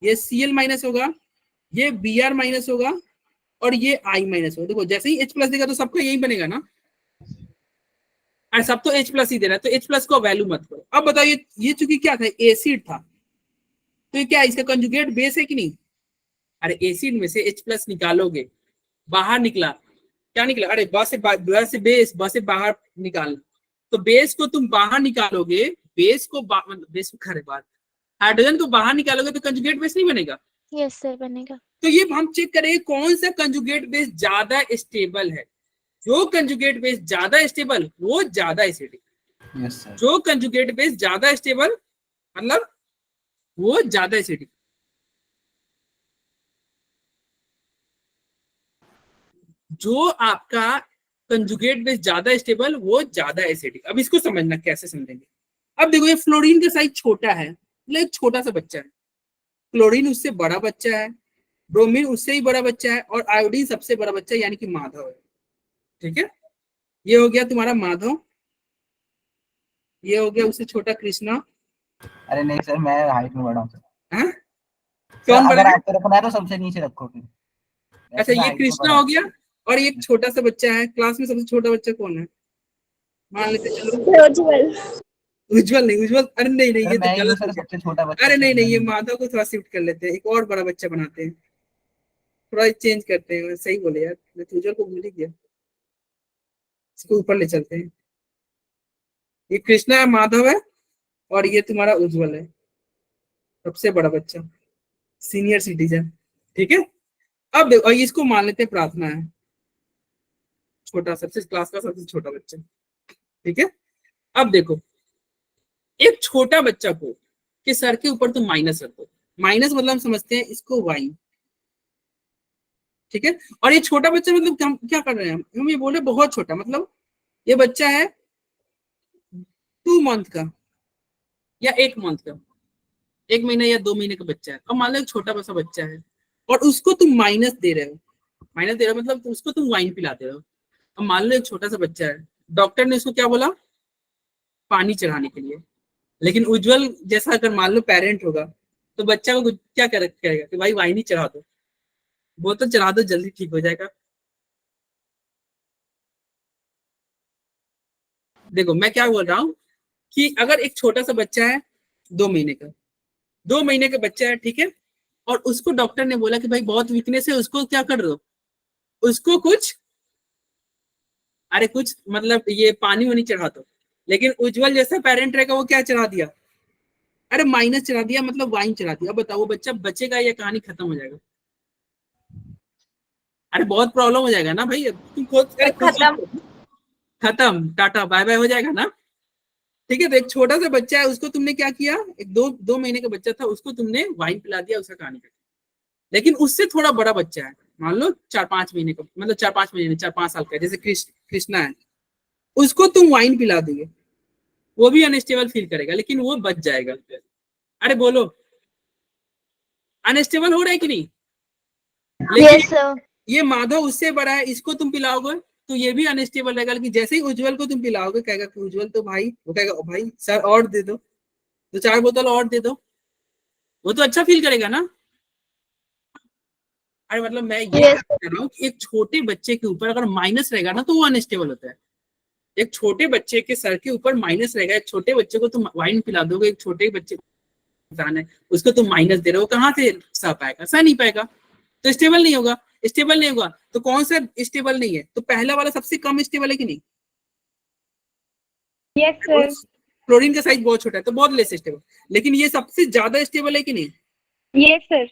ये Cl- होगा, ये Br- होगा और ये I- होगा। देखो जैसे ही H+ देगा तो सबका यही बनेगा ना, और सब तो H+ ही दे रहा है, तो H+ को वैल्यू मत करो। अब बताइए, ये चूंकि क्या था, एसिड था, तो ये क्या इसका कंजुगेट बेस है कि नहीं। अरे एसिड में से H+ निकालोगे, बाहर निकला, क्या निकला, अरे बस से बेस, बस से बाहर निकाल, तो बेस को तुम बाहर निकालोगे, बेस को बेस को खरे बात, हाइड्रोजन को बाहर निकालोगे तो कंजुगेट बेस नहीं बनेगा। यस सर, बनेगा। तो ये हम चेक करेंगे कौन सा कंजुगेट बेस ज्यादा स्टेबल है। जो कंजुगेट बेस ज्यादा स्टेबल वो ज्यादा एसिडिक, जो कंजुगेट बेस ज्यादा स्टेबल मतलब वो ज्यादा एसिडिक। जो आपका कंजुगेट बेस ज्यादा स्टेबल वो ज्यादा एसिडिक। अब इसको समझना, कैसे समझेंगे। अब देखो ये फ्लोरीन का साइज छोटा है, मतलब एक छोटा सा बच्चा है, क्लोरीन उससे बड़ा बच्चा है, ब्रोमीन उससे ही बड़ा बच्चा है, और आयोडीन सबसे बड़ा बच्चा है, यानी कि माधव है। ठीक है, ये हो गया तुम्हारा माधव, ये हो गया उससे छोटा कृष्णा। अरे नहीं सर, मैं हाइट में बड़ा हूँ। कौन बड़ा अगर है? आपको रखना है तो सबसे नीचे रखो फिर। अच्छा, ये कृष्णा हो गया, और एक छोटा सा बच्चा है, क्लास में सबसे छोटा बच्चा कौन है, मान लेते चलो प्रज्वल। उज्जवल नहीं, उज्जवल, अरे नहीं नहीं, सर ये तो मैं ही हूँ गलत सर हो गया। सबसे छोटा बच्चा। अरे नहीं नहीं, ये मैं- माधव को थोड़ा शिफ्ट कर लेते हैं, एक और बड़ा बच्चा बनाते हैं, थोड़ा चेंज करते हैं। सही बोले यार, मैं तो उज्जवल को भूल ही गया। इसको ऊपर ले चलते हैं। ये कृष्णा है, माधव है, और ये तुम्हारा उज्जवल है, सबसे बड़ा बच्चा, सीनियर सिटीजन। ठीक है, अब देखो, और इसको मान लेते हैं प्रार्थना है, छोटा, सबसे क्लास का सबसे छोटा बच्चा। ठीक है, अब देखो, एक छोटा बच्चा को के सर के ऊपर तुम माइनस रखो। माइनस मतलब हम समझते हैं इसको वाई। ठीक है, और ये छोटा बच्चा मतलब हम क्या कर रहे हैं, हम ये बोले बहुत छोटा, मतलब ये बच्चा है 2 मंथ का या 1 मंथ का, 1 महीने या 2 महीने का बच्चा है, अब मान लो एक छोटा सा बच्चा है और उसको तुम माइनस दे रहे हो। माइनस दे रहे हो मतलब उसको तुम वाइन पिलाते रहो। अब मान लो एक छोटा सा बच्चा है, डॉक्टर ने उसको क्या बोला, पानी चढ़ाने के लिए। लेकिन उज्जवल जैसा अगर मान लो पेरेंट होगा तो बच्चा को क्या करेगा कि भाई वाइन ही चढ़ा दो, वो तो चढ़ा दो, जल्दी ठीक हो जाएगा। देखो मैं क्या बोल रहा हूँ कि अगर एक छोटा सा बच्चा है 2 महीने का, 2 महीने का बच्चा है, ठीक है, और उसको डॉक्टर ने बोला कि भाई बहुत वीकनेस है, उसको क्या कर दो, उसको कुछ, अरे कुछ मतलब ये पानी वानी चढ़ा दो। लेकिन उज्जवल जैसा पेरेंट रहेगा वो क्या चढ़ा दिया, अरे माइनस चढ़ा दिया, मतलब वाइन चढ़ा दिया। अब बताओ वो बच्चा बचेगा या कहानी खत्म हो जाएगा? अरे बहुत प्रॉब्लम हो जाएगा ना भाई, तुम खुद, अरे खुद खत्म। सोचो। खत्म, टाटा बाय बाय हो जाएगा ना। ठीक है, तो एक छोटा सा बच्चा है, उसको तुमने क्या किया, एक 2 महीने का बच्चा था, उसको तुमने वाइन पिला दिया, उसका कहानी खत्म। लेकिन उससे थोड़ा बड़ा बच्चा है, मान लो 4-5 महीने का, मतलब 4-5 महीने, 4-5 साल का, जैसे कृष्णा है, उसको तुम वाइन पिला दोगे, वो भी अनस्टेबल फील करेगा लेकिन वो बच जाएगा। अरे बोलो, अनस्टेबल हो रहा है कि नहीं? लेकिन यस सर। ये माधव उससे बड़ा है, इसको तुम पिलाओगे तो ये भी अनस्टेबल रहेगा। लेकिन जैसे ही उज्जवल को तुम पिलाओगे, कहेगा कि उज्जवल तो भाई, वो कहेगा भाई सर और दे दो, 2-4 बोतल और दे दो, वो तो अच्छा फील करेगा ना। अरे मतलब मैं ये Yes. कह रहा हूँ कि एक छोटे बच्चे के ऊपर अगर माइनस रहेगा ना तो वो अनस्टेबल होता है। एक छोटे बच्चे के सर के ऊपर माइनस रहेगा, एक छोटे बच्चे को तुम वाइन पिला दोगे, एक छोटे बच्चे इंसान है उसको तुम माइनस दे रहे हो, कहाँ से सह पाएगा, सह नहीं पाएगा, तो स्टेबल नहीं होगा। स्टेबल नहीं होगा तो कौन सा स्टेबल नहीं है, तो पहला वाला सबसे कम स्टेबल है कि नहीं? Yes sir. क्लोरीन का साइज बहुत छोटा है तो बहुत लेस स्टेबल, लेकिन ये सबसे ज्यादा स्टेबल है कि नहीं? Yes sir.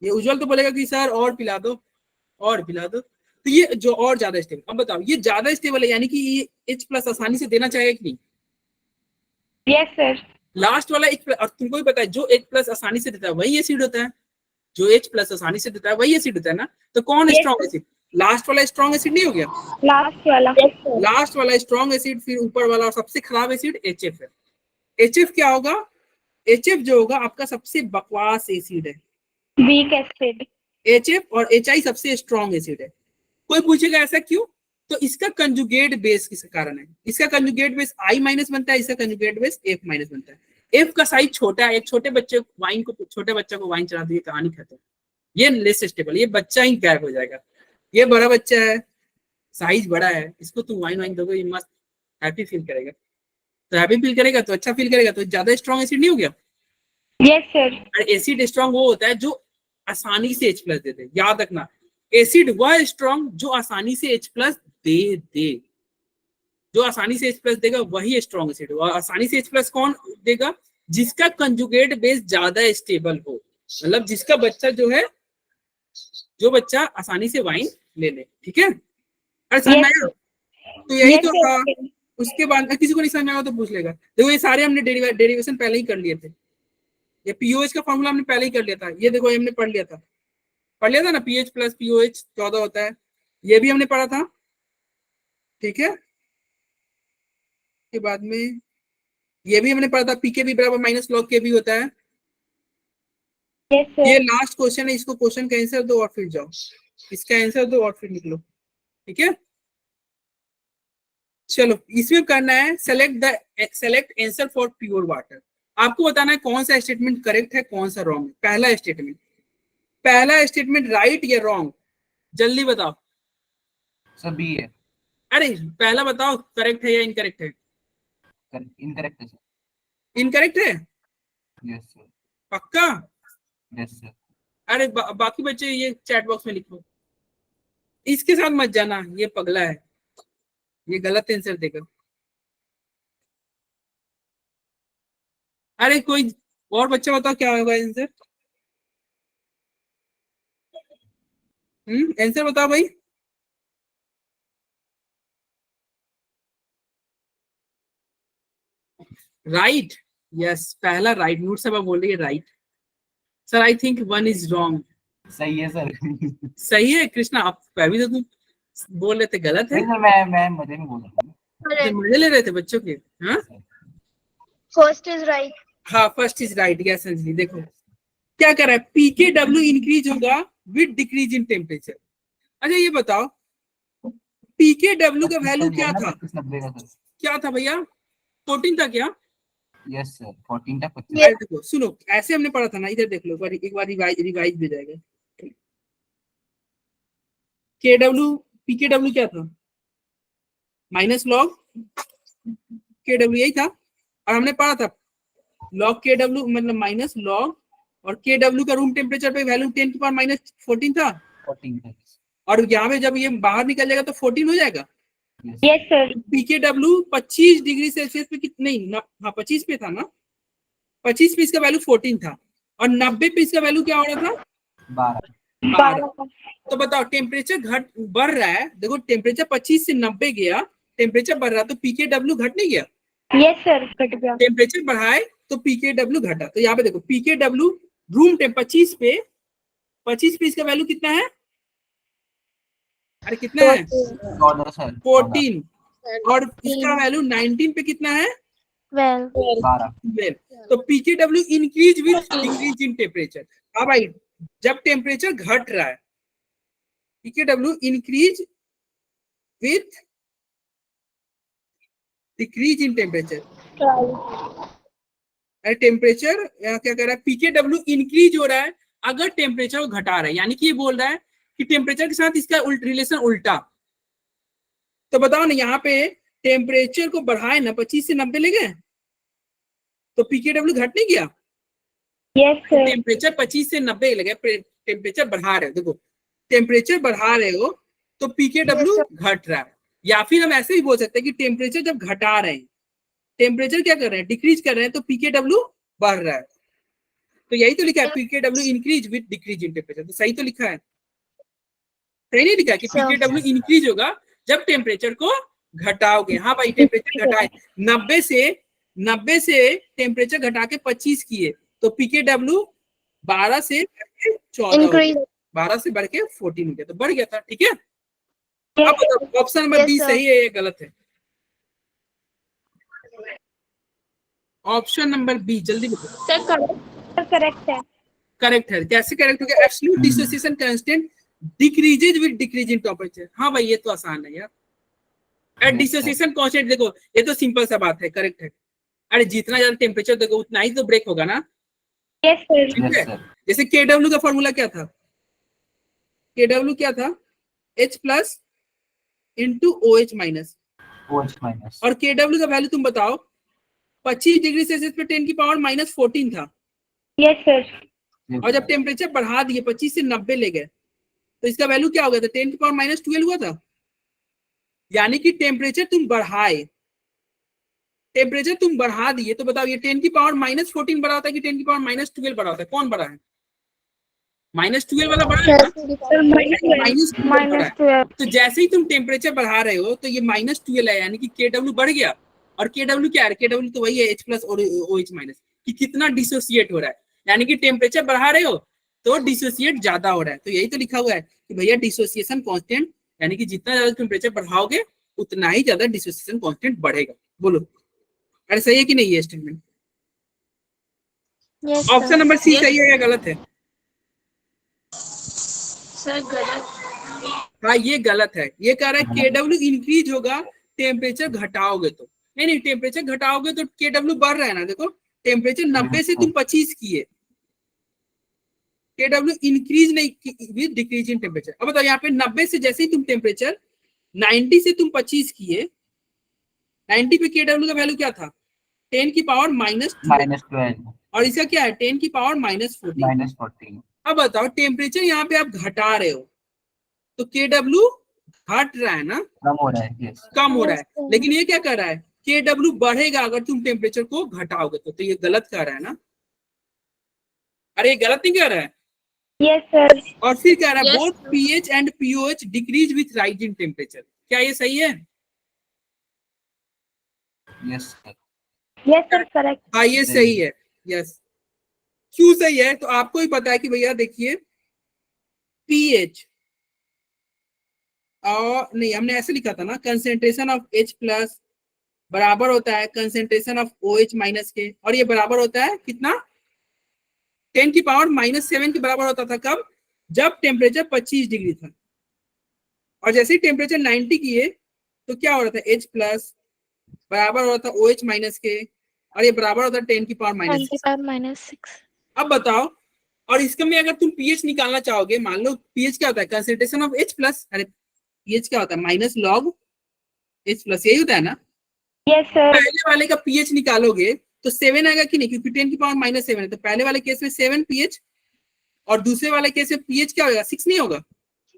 ये उज्जवल तो बोलेगा कि सर और पिला दो, और पिला दो, तो ये जो और ज्यादा स्टेबल। अब बताओ ये ज्यादा स्टेबल है, यानी कि ये H+ आसानी से देना चाहेगा कि नहीं? Yes sir. लास्ट वाला और तुमको भी पता है जो H+ आसानी से देता है वही एसिड होता है, जो H+ आसानी से देता है वही एसिड होता है ना। तो कौन Yes, स्ट्रॉन्ग एसिड? लास्ट वाला स्ट्रॉन्ग एसिड नहीं हो गया? लास्ट वाला। लास्ट वाला स्ट्रॉन्ग एसिड, फिर ऊपर वाला और सबसे खराब एसिड HF है। HF क्या होगा? HF जो होगा आपका सबसे बकवास एसिड है। Weak acid. HF और HI सबसे स्ट्रॉन्ग एसिड है। कोई पूछेगा ऐसा क्यों, तो इसका कंजुगेट बेस किस कारण है। इसका कंजुगेट बेस I- बनता है, इसका कंजुगेट बेस F- बनता है। F का साइज छोटा है, एक छोटे बच्चे वाइन को, छोटे बच्चे को वाइन चढ़ा दिए, कहानी खत्म। ये लेस स्टेबल, ये बच्चा ही गायब हो जाएगा। ये बड़ा बच्चा है, साइज बड़ा है, इसको तुम वाइन वाइन दोगे, ये मस्त हैप्पी फील करेगा। तो हैप्पी फील करेगा तो अच्छा फील करेगा, तो ज्यादा स्ट्रॉन्ग एसिड नहीं हो गया। Yes sir. और एसिड स्ट्रॉन्ग वो होता है जो आसानी से H+ देते हैं, याद रखना। एसिड वह स्ट्रॉन्ग जो आसानी से H+ दे दे, जो आसानी से H+ देगा वही स्ट्रॉन्ग एसिड। और आसानी से H+ कौन देगा? जिसका कंजुगेट बेस ज्यादा स्टेबल हो, मतलब जिसका बच्चा जो है, जो बच्चा आसानी से वाइन ले ले। ठीक है, अरे समझ में Yes, आया? तो यही Yes, तो sir. था। उसके बाद किसी को नहीं समझ में आया तो पूछ लेगा। देखो ये सारे हमने डेरिवेशन पहले ही कर लिए थे, ये पीओएच का फॉर्मूला हमने पहले ही कर लिया था, ये देखो हमने पढ़ लिया था ना, पीएच प्लस पीओएच 14 होता है, ये भी हमने पढ़ा था। ठीक है, के बाद में ये भी हमने पढ़ा था, पीके भी बराबर माइनस लॉग के भी होता है। Yes, sir. ये लास्ट क्वेश्चन है, इसको क्वेश्चन का आंसर दो और फिर जाओ, इसका आंसर दो और फिर निकलो। ठीक है, चलो इसमें करना है select answer for pure water. आपको बताना है कौन सा स्टेटमेंट करेक्ट है, कौन सा रॉन्ग। पहला स्टेटमेंट राइट या रॉन्ग, जल्दी बताओ। सभी है। अरे पहला बताओ करेक्ट है या इनकरेक्ट है। इनकरेक्ट है सर। इनकरेक्ट है? यस सर, पक्का? Yes sir. अरे बाकी बच्चे ये चैट बॉक्स में लिखो। इसके साथ मत जाना, ये पगला है, ये गलत आंसर देगा। अरे कोई और बच्चा बताओ क्या होगा आंसर? आंसर बताओ भाई। राइट, यस, पहला राइट। नूर साहब बोल रही है right. Sir I think 1 is wrong. सही है सर। सही है कृष्णा, आप अभी तो तुम बोल रहे थे गलत है। नहीं सर, मैं मजे में बोल रहा हूँ। तो मजे ले रहे थे बच्चों के। हाँ फर्स्ट इज राइट। हाँ, first is right. Yes Anjali, देखो क्या कर रहा है, पीकेडब्ल्यू इंक्रीज होगा विद डिक्रीज इन टेम्परेचर। अच्छा ये बताओ पीकेडब्ल्यू का वैल्यू क्या था? 2590 का सर। क्या था भैया? 14 था क्या? यस सर, 14 था 25। अरे देखो सुनो, ऐसे हमने पढ़ा था ना, इधर देख लो एक बार रिवाइज भी जाएगा। केडब्ल्यू पीकेडब्ल्यू क्या था? माइनस लॉग केडब्ल्यू, यही था। और हमने पढ़ा था लॉग केडब्ल्यू मतलब माइनस लॉग, और केडब्ल्यू का रूम टेम्परेचर पे वैल्यू 10 की पावर माइनस 14 था। 14 था। और यहाँ पे जब ये बाहर निकल जाएगा तो 14 हो जाएगा। Yes sir. पीकेडब्ल्यू 25 डिग्री सेल्सियस पे नहीं, हाँ 25 पे था ना, 25 पे इसका वैल्यू 14 था, और 90 पे इसका वैल्यू क्या हो रहा था? 12। तो बताओ टेम्परेचर बढ़ रहा है, देखो टेम्परेचर 25 से 90 गया, टेम्परेचर बढ़ रहा, तो पीकेडब्ल्यू घट नहीं गया? यस सर, घट गया। टेम्परेचर बढ़ाए तो पीकेडब्ल्यू घटा। तो यहाँ पे देखो पीकेडब्ल्यू रूम टेम्प 25 पे इसका वैल्यू कितना है? अरे कितना है? 14 सर। 14। और इसका वैल्यू 19 पे कितना है? 12। तो पीकेडब्ल्यू increase with decrease in temperature. हाँ भाई, जब टेम्परेचर घट रहा है पीकेडब्ल्यू increase with decrease in temperature. Temperature क्या कर रहा है, पीकेडब्ल्यू इंक्रीज हो रहा है अगर टेम्परेचर को घटा रहा है, यानी कि ये बोल रहा है कि टेम्परेचर के साथ इसका रिलेशन उल्टा। तो बताओ ना, यहाँ पे टेम्परेचर को बढ़ाए ना 25 से 90 ले गए, तो पीकेडब्ल्यू घट नहीं गया? Yes sir. टेम्परेचर 25 से 90 लगे, टेम्परेचर बढ़ा रहे हो, देखो टेम्परेचर बढ़ा रहे हो तो पीकेडब्ल्यू घट रहा है। या फिर हम ऐसे ही बोल सकते हैं कि टेम्परेचर जब घटा रहे हैं, टेम्परेचर क्या कर रहे हैं, डिक्रीज कर रहे हैं, तो पीकेडब्ल्यू बढ़ रहा है। तो यही तो लिखा है पीकेडब्ल्यू increase with decrease in temperature. तो सही तो लिखा है, सही नहीं लिखा है कि पीकेडब्ल्यू इंक्रीज होगा जब टेम्परेचर को घटाओगे। हाँ भाई, टेम्परेचर घटाए 90 से टेम्परेचर घटा के 25 किए, तो पीकेडब्ल्यू 12 से 14, 12 से बढ़ के 14 हो गया, तो बढ़ गया था। ठीक है, अब बताओ ऑप्शन नंबर बी सही है या गलत है? ऑप्शन नंबर बी जल्दी बताओ। सर करेक्ट है। करेक्ट है। कैसे करेक्ट हो गया? Absolute dissociation constant decreases with decrease in temperature. हाँ भाई, ये तो आसान है यार। डिसोसिएशन कांस्टेंट देखो, ये तो सिंपल सा बात है, करेक्ट है। अरे जितना ज्यादा टेम्परेचर देखो उतना ही तो ब्रेक होगा ना। यस सर। ठीक है, जैसे केडब्ल्यू का फॉर्मूला क्या था? केडब्ल्यू क्या था? H plus into OH minus. और केडब्ल्यू का वैल्यू तुम बताओ, 25 डिग्री सेल्सियस पे 10 की पावर माइनस 14 था। Yes sir. और जब टेम्परेचर बढ़ा दिए 25 से 90 ले गए, तो इसका वैल्यू क्या हो गया था? 10 की पावर माइनस 12 हुआ था। यानी कि टेम्परेचर तुम बढ़ाए, टेम्परेचर तुम बढ़ा दिए, तो बताओ ये 10 की पावर माइनस 14 बढ़ा होता है कि 10 की पावर माइनस 12 बढ़ा होता है? कौन बढ़ा है? माइनस 12 वाला बढ़ा है ना? माइनस 12। तो जैसे ही तुम टेम्परेचर बढ़ा रहे हो तो ये माइनस 12 है, यानी कि केडब्ल्यू बढ़ गया। और केडब्ल्यू क्या है? केडब्ल्यू तो वही है H प्लस और OH माइनस, कि कितना डिसोसिएट हो रहा है। यानी कि टेम्परेचर बढ़ा रहे हो तो डिसोसिएट ज्यादा हो रहा है। तो यही तो लिखा हुआ है कि भैया डिसोसिएशन कांस्टेंट, यानी कि जितना ज्यादा टेम्परेचर बढ़ाओगे उतना ही ज्यादा डिसोसिएशन कांस्टेंट बढ़ेगा। बोलो अरे सही है कि नहीं ये स्टेटमेंट? ऑप्शन नंबर सी सही है या गलत है? सर गलत। हाँ ये गलत है। ये कह रहा है केडब्ल्यू इंक्रीज होगा टेम्परेचर घटाओगे तो। नहीं, टेम्परेचर घटाओगे तो केडब्ल्यू बढ़ रहा है ना। देखो टेम्परेचर 90 से तुम 25 किए, केडब्ल्यू इंक्रीज नहीं विद डिक्रीज इन टेम्परेचर। अब बताओ यहाँ पे 90 से जैसे ही तुम टेम्परेचर 90 से तुम 25 किए, 90 पे केडब्ल्यू का वैल्यू क्या था? 10 की पावर -12 -12 और इसका क्या है 10 की पावर -14। -14 अब बताओ टेम्परेचर यहाँ पे आप घटा रहे हो तो KW घट रहा है ना, कम हो रहा है। यस कम हो रहा Yes, है, sir. लेकिन ये क्या कर रहा है KW बढ़ेगा अगर तुम टेम्परेचर को घटाओगे तो ये गलत कर रहा है ना। अरे ये गलत नहीं कर रहा है। Yes, sir. और फिर कह रहा है Yes, both sir. pH and pOH decrease with rise in temperature. क्या ये सही है? Yes Yes, sir. Correct. हाँ ये सही सही है। यस, क्यों सही है? तो आपको ही पता है कि भैया देखिए pH और नहीं, हमने ऐसे लिखा था ना, कंसेंट्रेशन ऑफ H प्लस बराबर होता है कंसेंट्रेशन ऑफ OH माइनस के, और ये बराबर होता है कितना 10 की पावर -7 के बराबर होता था। कब? जब टेम्परेचर 25 डिग्री था। और जैसे ही टेम्परेचर 90 किए तो क्या हो रहा था H प्लस बराबर हो रहा था OH माइनस के, और ये बराबर होता है 10 की पावर -6। अब बताओ, और इसके में अगर तुम pH निकालना चाहोगे, मान लो pH क्या होता है कंसेंट्रेशन ऑफ H प्लस, अरे pH क्या होता है -log H प्लस, यही होता है ना। Yes, sir. पहले वाले का pH निकालोगे तो 7 आएगा कि नहीं, क्योंकि 10 की पावर -7 है, तो पहले वाले केस में 7 pH और दूसरे वाले केस में pH क्या होगा 6 नहीं होगा।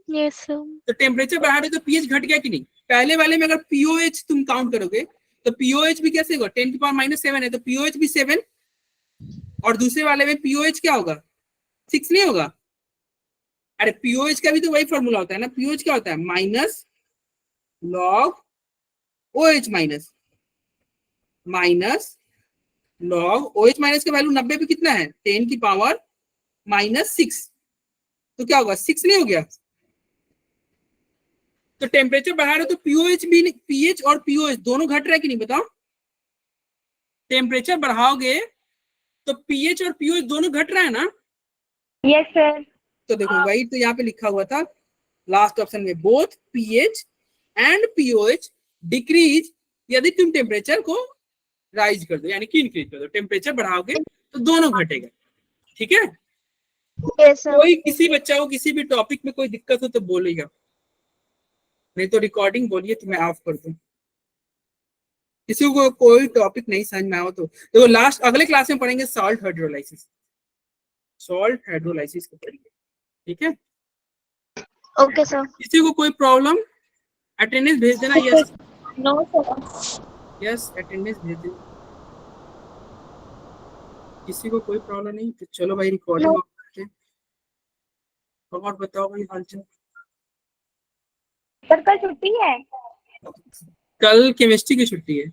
Yes, sir. तो टेम्परेचर बढ़ा रहे तो pH घट गया कि नहीं। पहले वाले में अगर pOH तुम काउंट करोगे तो pOH भी कैसे होगा 10 की पावर -7 है तो pOH भी 7, और दूसरे वाले में pOH क्या होगा 6 नहीं होगा। अरे pOH का भी तो वही फॉर्मूला होता है ना, pOH क्या होता है -log OH minus log OH minus का वैल्यू 90 पे कितना है 10 की पावर -6, तो क्या होगा 6 नहीं हो गया। तो टेम्परेचर बढ़ा रहे तो pOH भी pH और pOH दोनों घट रहा है कि नहीं बताओ। टेम्परेचर बढ़ाओगे तो pH और pOH दोनों घट रहा है ना। Yes, sir. तो देखो वही तो यहाँ पे लिखा हुआ था लास्ट ऑप्शन में, both pH and pOH decrease यदि तुम टेम्परेचर को राइज कर दो, यानी कि इंक्रीज कर दो। टेम्परेचर बढ़ाओगे तो दोनों घटेगा। ठीक है, Yes, sir. कोई किसी बच्चा को किसी भी टॉपिक में कोई दिक्कत हो तो बोलेगा, नहीं तो रिकॉर्डिंग बोलिए तो मैं ऑफ कर दूं। किसी को कोई टॉपिक नहीं समझ में आओ तो देखो लास्ट अगले क्लास में पढ़ेंगे सॉल्ट हाइड्रोलाइसिस, सॉल्ट हाइड्रोलाइसिस को पढ़ेंगे। ठीक है, Okay, sir. किसी को कोई प्रॉब्लम अटेंडेंस भेज देना। Yes No, sir. Yes attendance भेज देना। किसी को कोई प्रॉब्लम नहीं तो चलो भाई रिकॉर्डिंग ऑफ करते हैं। और बताओ भाई हालचाल। सर कल छुट्टी है। कल केमिस्ट्री की छुट्टी है।